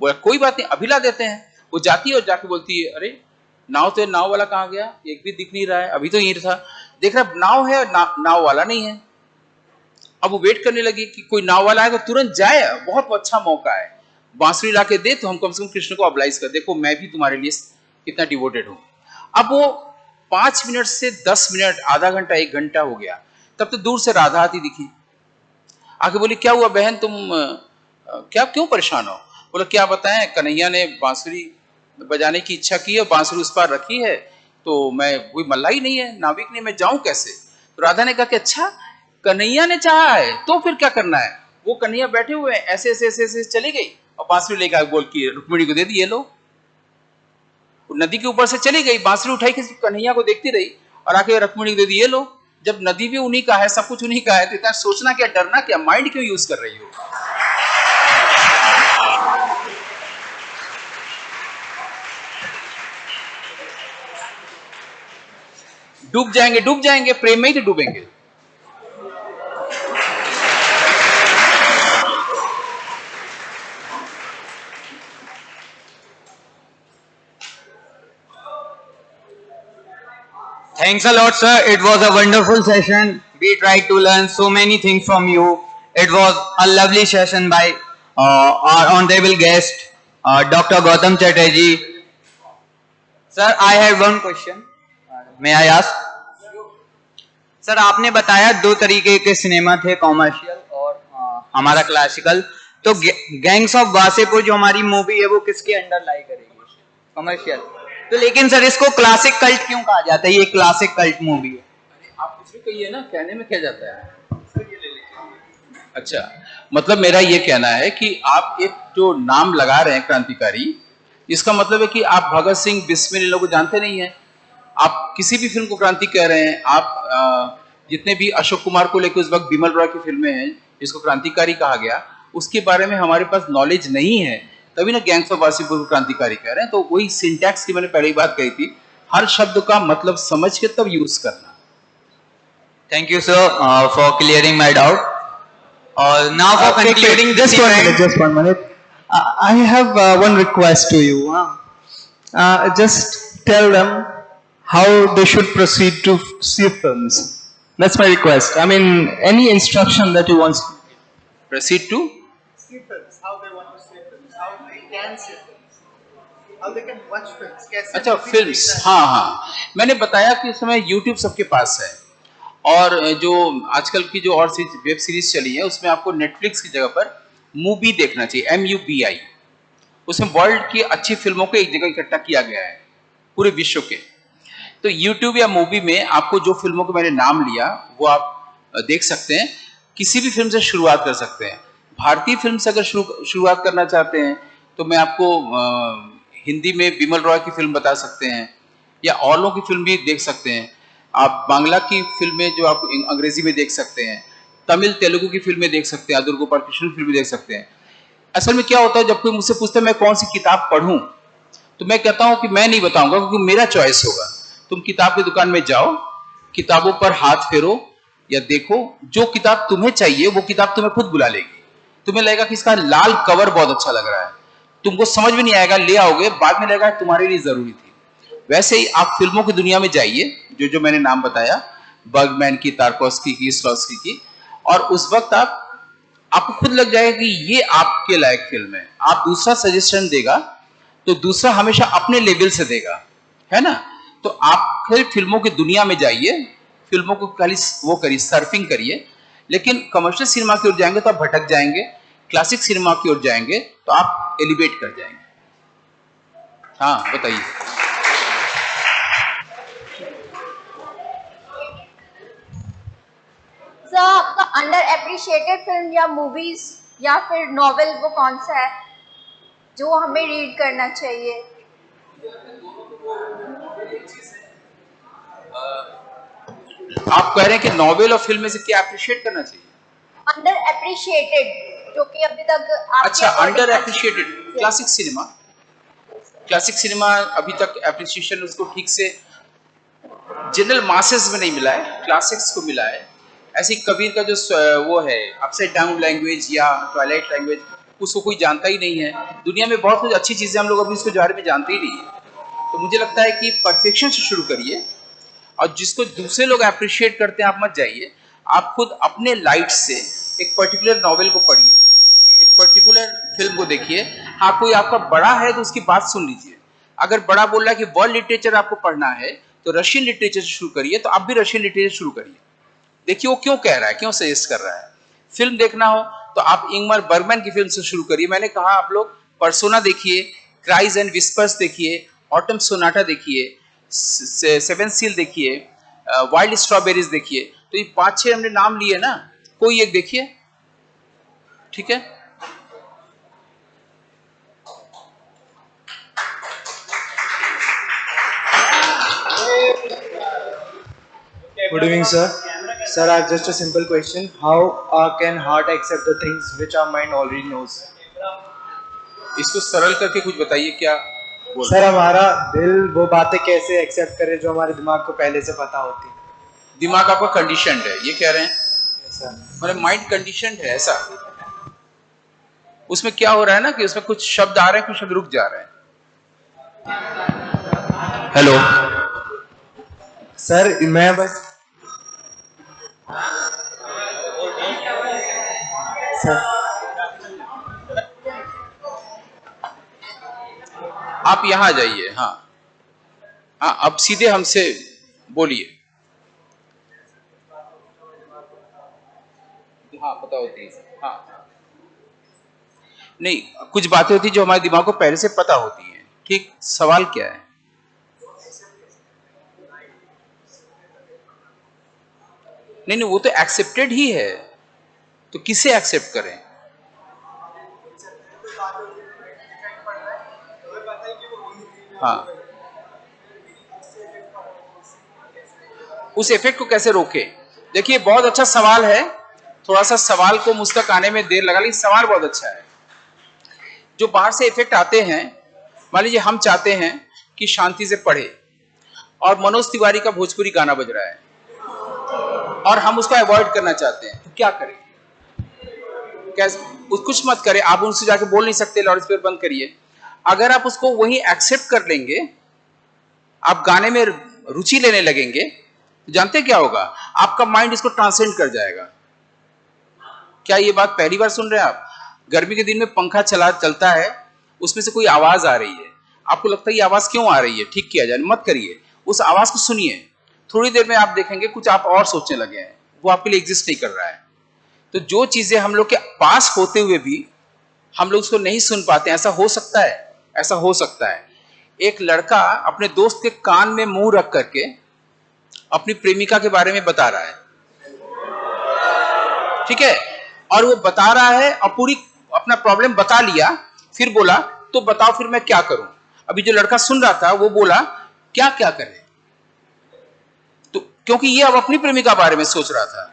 बोला कोई बात नहीं, अभी ला देते हैं। वो जाती है और जाके बोलती है, अरे नाव तो, नाव वाला कहाँ गया, एक भी दिख नहीं रहा है, अभी तो यहीं था। देख रहा नाव है, नाव वाला नहीं है। अब वो वेट करने लगी कि कोई नाव वाला आएगा, तुरंत जाए, बहुत अच्छा मौका है, बांसुरी ला के दे तो हम कम से कम कृष्ण को ऑब्लाइज कर, देखो मैं भी तुम्हारे लिए कितना डिवोटेड हूं। अब वो 5 मिनट से 10 मिनट, आधा घंटा, 1 घंटा हो गया, तब तो दूर से राधा आती दिखी। आके बोली, क्या हुआ बहन, तुम क्या क्यों परेशान हो? बोला क्या बताएं, कन्हैया ने बांसुरी बजाने की इच्छा की है, बांसुरी उस पार रखी है, तो मैं, कोई मल्लाई नहीं है, नाविक नहीं, मैं जाऊं कैसे? तो राधा ने कहा कि अच्छा कन्हैया ने चाहा है तो फिर क्या करना है। वो कन्हैया बैठे हुए हैं, ऐसे ऐसे ऐसे ऐसे चली गई और बांसुरी लेकर बोल के रुक्मिणी को दे दी, ये लो। नदी के ऊपर से चली गई, बांसुरी उठाई के कन्हैया को देखती रही और आके रुक्मिणी को दे दी, ये लो। जब नदी भी उन्हीं का है, सब कुछ उन्हीं का है, तो इतना सोचना क्या, डरना क्या, माइंड क्यों यूज कर रही हो? डूब जाएंगे, प्रेम में ही तो डूबेंगे। Thanks a lot, sir. It was a wonderful session. We tried to learn so many things from you. It was a lovely session by our honorable guest, Dr. Gautam Chatterjee. Sir, I have one question. May I ask? Sir, आपने बताया दो तरीके के cinema थे, commercial और हमारा classical. तो gangs of Wasseypur जो हमारी मूवी है वो किसके अंडर लाई करेगी? कमर्शियल। तो लेकिन सर इसको क्लासिक कल्ट क्यों कहा जाता है? ये क्लासिक कल्ट मूवी है। आप कुछ भी कहिए ना, कहने में क्या जाता है? अच्छा, मतलब मेरा ये कहना है कि आप एक जो नाम लगा रहे हैं क्रांतिकारी, इसका मतलब है कि आप भगत सिंह, बिस्मिल इन लोगों को जानते नहीं है। आप किसी भी फिल्म को क्रांति कह रहे हैं, आप जितने भी अशोक कुमार को लेकर उस वक्त बिमल रॉय की फिल्में हैं जिसको क्रांतिकारी कहा गया, उसके बारे में हमारे पास नॉलेज नहीं है, तभी ना गैंग्स ऑफ वासेपुर को क्रांतिकारी कह रहे हैं। तो वही सिंटैक्स की मैंने पहले ही बात कही थी, हर शब्द का मतलब समझ के तब यूज करना। Thank you sir for clearing my doubt. और now for concluding this event, just 1 minute. I have one request to you. Just tell them how they should proceed to see films. That's my request. I mean, any instruction that you want. Proceed to See films. How they want to see films. How they can see films. How they can watch films. कैसे अच्छा, movies films, देखना है. हाँ हाँ, मैंने बताया कि इस समय YouTube सबके पास है, और जो आजकल की जो और वेब सीरीज चली है उसमें आपको नेटफ्लिक्स की जगह पर मूवी देखना चाहिए, MUBI। उसमें वर्ल्ड की अच्छी फिल्मों को एक जगह इकट्ठा किया गया है, पूरे विश्व के। तो YouTube या मूवी में आपको जो फिल्मों को मैंने नाम लिया वो आप देख सकते हैं। किसी भी फिल्म से शुरुआत कर सकते हैं। भारतीय फिल्म से अगर शुरुआत करना चाहते हैं तो मैं आपको हिंदी में बिमल रॉय की फिल्म बता सकते हैं, या और लोगों की फिल्म भी देख सकते हैं। आप बांग्ला की फिल्में जो आप अंग्रेजी में देख सकते हैं, तमिल तेलुगु की फिल्में देख सकते हैं, अदुर्ग गोपाल कृष्ण की फिल्में देख सकते हैं। असल में क्या होता है, जब कोई मुझसे पूछता है मैं कौन सी किताब पढ़ूं, तो मैं कहता हूं कि मैं नहीं बताऊंगा, क्योंकि मेरा चॉइस होगा। तुम किताब की दुकान में जाओ, किताबों पर हाथ फेरो या देखो, जो किताब तुम्हें चाहिए वो किताब तुम्हें खुद बुला लेगी। तुम्हें लगेगा कि इसका लाल कवर बहुत अच्छा लग रहा है, तुमको समझ में नहीं आएगा, ले आओगे, बाद में लगेगा तुम्हारे लिए जरूरी थी। वैसे ही आप फिल्मों की दुनिया में जाइए, जो जो मैंने नाम बताया, बर्गमैन की, तारकोस्की की, स्लॉस्की की, और उस वक्त आपको खुद लग जाएगा कि ये आपके लायक फिल्म है। आप दूसरा सजेशन देगा तो दूसरा हमेशा अपने लेवल से देगा, है ना? तो आप फिर फिल्मों की दुनिया में जाइए, फिल्मों को खाली वो करिए, सर्फिंग करिए। लेकिन कमर्शियल सिनेमा की ओर जाएंगे तो आप भटक जाएंगे, क्लासिक सिनेमा की ओर जाएंगे तो आप एलिवेट कर जाएंगे। हाँ, बताइए। सर, आपका अंडर एप्रिशिएटेड फिल्म या मूवीज या फिर नॉवेल वो कौन सा है जो हमें रीड करना चाहिए? आप कह रहे हैं कि नॉवेल और फिल्म में से क्या अप्रिशिएट करना चाहिए? अंडर एप्रिशिएटेड, जो कि अभी तक अच्छा, under appreciated classic cinema. Classic cinema अभी तक एप्रिसिएशन उसको ठीक से जनरल मासेस में नहीं मिला है, क्लासिक्स को मिला है। ऐसे कबीर का जो वो है अपसाइड डाउन लैंग्वेज या ट्वाइलाइट लैंग्वेज, उसको कोई जानता ही नहीं है। दुनिया में बहुत कुछ अच्छी चीजें हम लोग अभी उसके बारे में जानते ही नहीं है। तो मुझे लगता है कि परफेक्शन से शुरू करिए, और जिसको दूसरे लोग अप्रिशिएट करते हैं आप मत जाइए। आप खुद अपने लाइट से एक पर्टिकुलर नॉवेल को पढ़िए, एक पर्टिकुलर फिल्म को देखिए। हाँ, कोई आपका बड़ा है तो उसकी बात सुन लीजिए। अगर बड़ा बोल रहा है कि वर्ल्ड लिटरेचर आपको पढ़ना है तो रशियन लिटरेचर से शुरू करिए, तो आप भी रशियन लिटरेचर शुरू करिए। देखिए वो क्यों कह रहा है, क्यों सजेस्ट कर रहा है। फिल्म देखना हो तो आप इंगमर बर्गमैन की फिल्म से शुरू करिए। मैंने कहा आप लोग पर्सोना देखिए, क्राइज एंड विस्पर्स देखिए, ऑटम सोनाटा देखिए, सेवन सील देखिए, वाइल्ड स्ट्रॉबेरीज देखिए। तो ये 5-6 हमने नाम लिए ना, कोई एक देखिए, ठीक है? Good evening, sir. Sir, I have just a simple question. How can heart accept the things which our mind already knows? इसको सरल करके कुछ बताइए क्या बोल सर, हमारा दिल वो बातें कैसे एक्सेप्ट करे जो हमारे दिमाग को पहले से पता होती है? दिमाग आपका कंडीशनड है, ये कह रहे हैं? सर, मतलब माइंड कंडीशनड है ऐसा। उसमें क्या हो रहा है ना कि उसमें कुछ शब्द आ रहे हैं, कुछ शब्द रुक जा रहे हैं। हेलो सर मैं बस सर आप यहाँ आ जाइए। हाँ हाँ, अब सीधे हमसे बोलिए। हाँ पता होती है। हाँ नहीं, कुछ बातें होती है जो हमारे दिमाग को पहले से पता होती हैं। ठीक, सवाल क्या है? नहीं नहीं, वो तो एक्सेप्टेड ही है, तो किसे एक्सेप्ट करें? हाँ, उस इफेक्ट को कैसे रोके? देखिए बहुत अच्छा सवाल है, थोड़ा सा सवाल को मुझ तक आने में देर लगा, लेकिन सवाल बहुत अच्छा है। जो बाहर से इफेक्ट आते हैं, मान लीजिए हम चाहते हैं कि शांति से पढ़े और मनोज तिवारी का भोजपुरी गाना बज रहा है और हम उसको अवॉइड करना चाहते हैं, तो क्या करें? कैसे? कुछ मत करें, आप उनसे जाके बोल नहीं सकते लाउड स्पीकर बंद करिए। अगर आप उसको वही एक्सेप्ट कर लेंगे, आप गाने में रुचि लेने लगेंगे, तो जानते क्या होगा? आपका माइंड इसको ट्रांसेंड कर जाएगा। क्या ये बात पहली बार सुन रहे हैं आप? गर्मी के दिन में पंखा चलता है, उसमें से कोई आवाज आ रही है, आपको लगता है ये आवाज क्यों आ रही है, ठीक किया जाए, मत करिए, उस आवाज को सुनिए। थोड़ी देर में आप देखेंगे कुछ आप और सोचने लगे हैं, वो आपके लिए एग्जिस्ट नहीं कर रहा है। तो जो चीजें हम लोग के पास होते हुए भी हम लोग उसको नहीं सुन पाते, ऐसा हो सकता है, ऐसा हो सकता है। एक लड़का अपने दोस्त के कान में मुंह रख करके अपनी प्रेमिका के बारे में बता रहा है, ठीक है, और वो बता रहा है और पूरी अपना प्रॉब्लम बता लिया, फिर बोला तो बताओ फिर मैं क्या करूं। अभी जो लड़का सुन रहा था वो बोला क्या क्या करें, तो क्योंकि ये अब अपनी प्रेमिका बारे में सोच रहा था।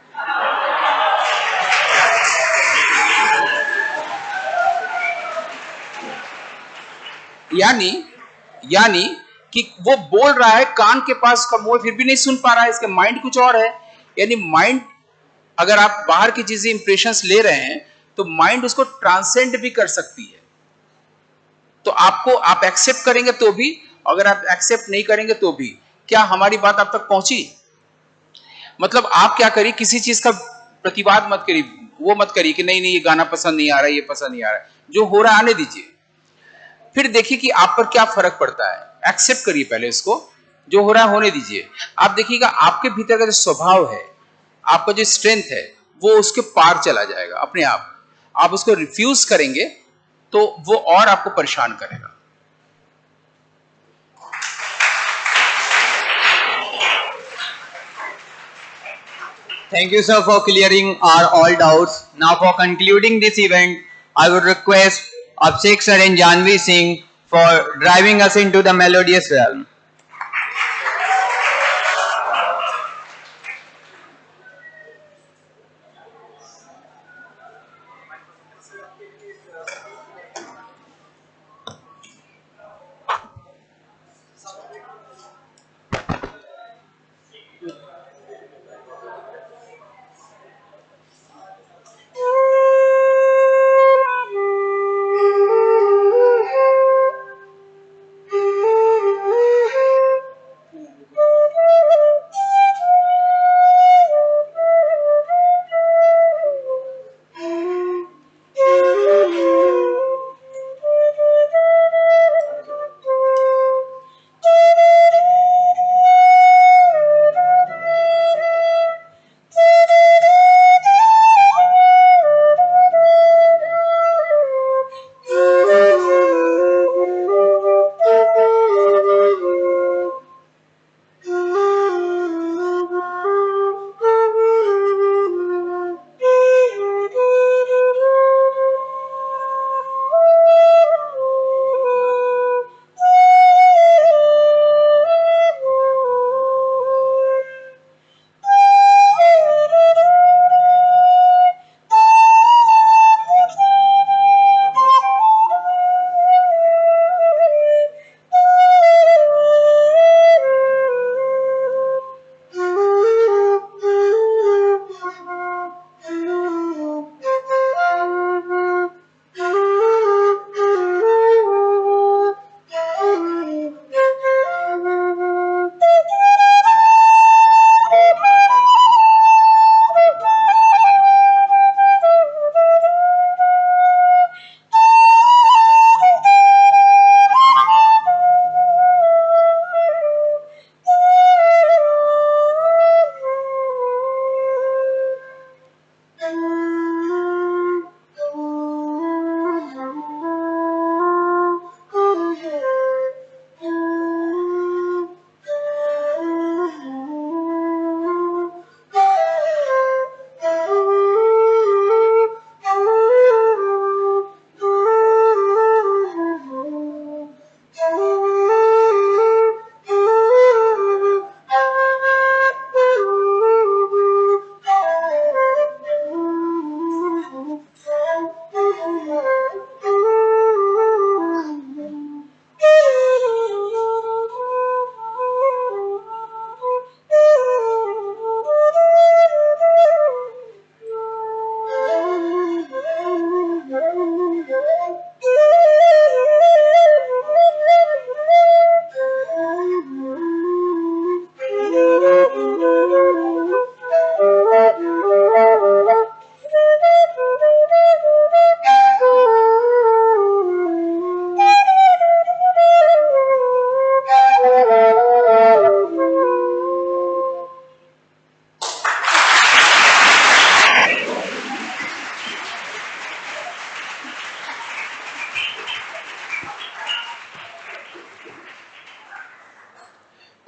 यानी कि वो बोल रहा है, कान के पास का मुंह फिर भी नहीं सुन पा रहा है, इसके माइंड कुछ और है। यानी माइंड, अगर आप बाहर की चीजें इंप्रेशंस ले रहे हैं तो माइंड उसको ट्रांसेंड भी कर सकती है। तो आप एक्सेप्ट करेंगे तो भी, अगर आप एक्सेप्ट नहीं करेंगे तो भी। क्या हमारी बात आप तक पहुंची? मतलब आप क्या करिए, किसी चीज का प्रतिवाद मत करिए, वो मत करिए कि नहीं नहीं ये गाना पसंद नहीं आ रहा है, ये पसंद नहीं आ रहा है, जो हो रहा है आने दीजिए, फिर देखिए कि आप पर क्या फर्क पड़ता है। एक्सेप्ट करिए पहले इसको, जो हो रहा है होने दीजिए। आप देखिएगा आपके भीतर का जो स्वभाव है, आपका जो स्ट्रेंथ है, वो उसके पार चला जाएगा अपने आप। आप उसको रिफ्यूज करेंगे तो वो और आपको परेशान करेगा। Thank you, sir, for clearing our all doubts. Now, for concluding this event, I would request Abhishek sir and Janvi Singh for driving us into the melodious realm.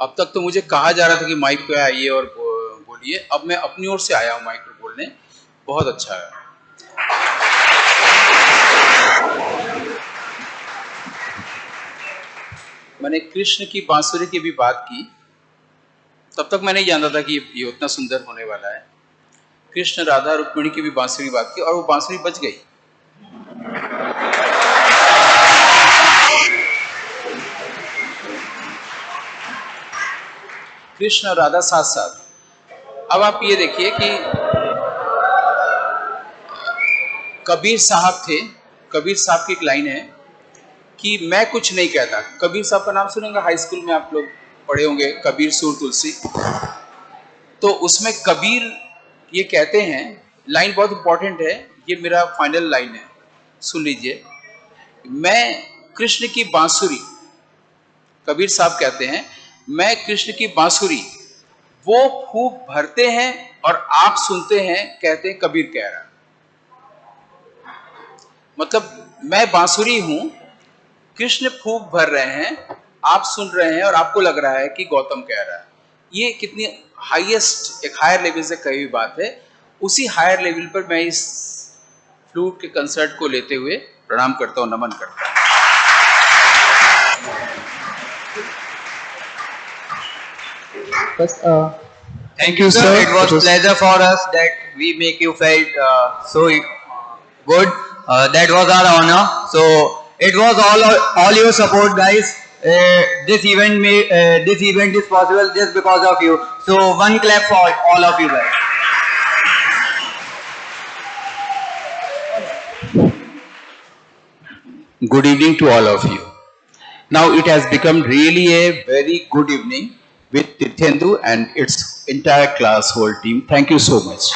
अब तक तो मुझे कहा जा रहा था कि माइक पे आइए और बोलिए, अब मैं अपनी ओर से आया हूँ माइक पे बोलने। बहुत अच्छा है। मैंने कृष्ण की बांसुरी की भी बात की, तब तक मैं नहीं जानता था कि ये उतना सुंदर होने वाला है। कृष्ण राधा रुक्मिणी की भी बांसुरी की बात की और वो बांसुरी बज गई। कृष्ण और राधा साथ साथ। अब आप ये देखिए कि कबीर साहब थे, कबीर साहब की एक लाइन है कि मैं कुछ नहीं कहता। कबीर साहब का नाम सुनेंगे, हाई स्कूल में आप लोग पढ़े होंगे, कबीर सूर तुलसी। तो उसमें कबीर ये कहते हैं, लाइन बहुत इंपॉर्टेंट है, ये मेरा फाइनल लाइन है, सुन लीजिए। मैं कृष्ण की बांसुरी, कबीर साहब कहते हैं, मैं कृष्ण की बांसुरी, वो फूंक भरते हैं और आप सुनते हैं, कहते हैं कबीर कह रहा। मतलब मैं बांसुरी हूं, कृष्ण फूंक भर रहे हैं, आप सुन रहे हैं और आपको लग रहा है कि गौतम कह रहा है। ये कितनी हाईएस्ट, एक हायर लेवल से कही हुई बात है। उसी हायर लेवल पर मैं इस फ्लूट के कंसर्ट को लेते हुए प्रणाम करता हूं, नमन करता हूं। Thank you, sir. It was pleasure for us that we make you felt so good. That was our honor. So it was all your support, guys. This event is possible just because of you. So one clap for all of you guys. Good evening to all of you. Now it has become really a very good evening with Tirthendu and its entire class whole team. Thank you so much.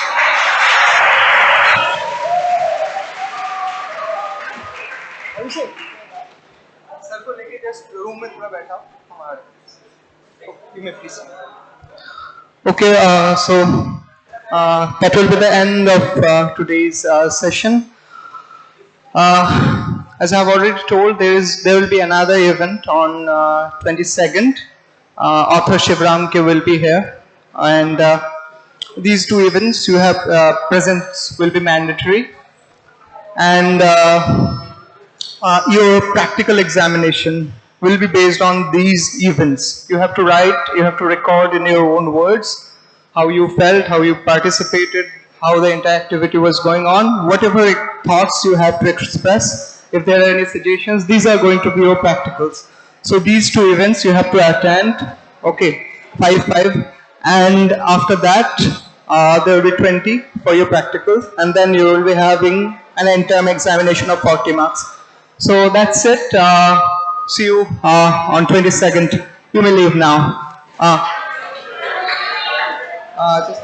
Sir को लेके just room में थोड़ा बैठा हमारे। You may please. Okay, so that will be the end of today's session. As I have already told, there will be another event on 22nd. Author Shivram Ke will be here, and these two events you have presence will be mandatory, and your practical examination will be based on these events. You have to write, you have to record in your own words how you felt, how you participated, how the interactivity was going on, whatever thoughts you have to express. If there are any suggestions, these are going to be your practicals. So these two events you have to attend, okay, 5, and after that there will be 20 for your practicals, and then you will be having an end term examination of 40 marks. So that's it. See you on 22nd. You may leave now. Just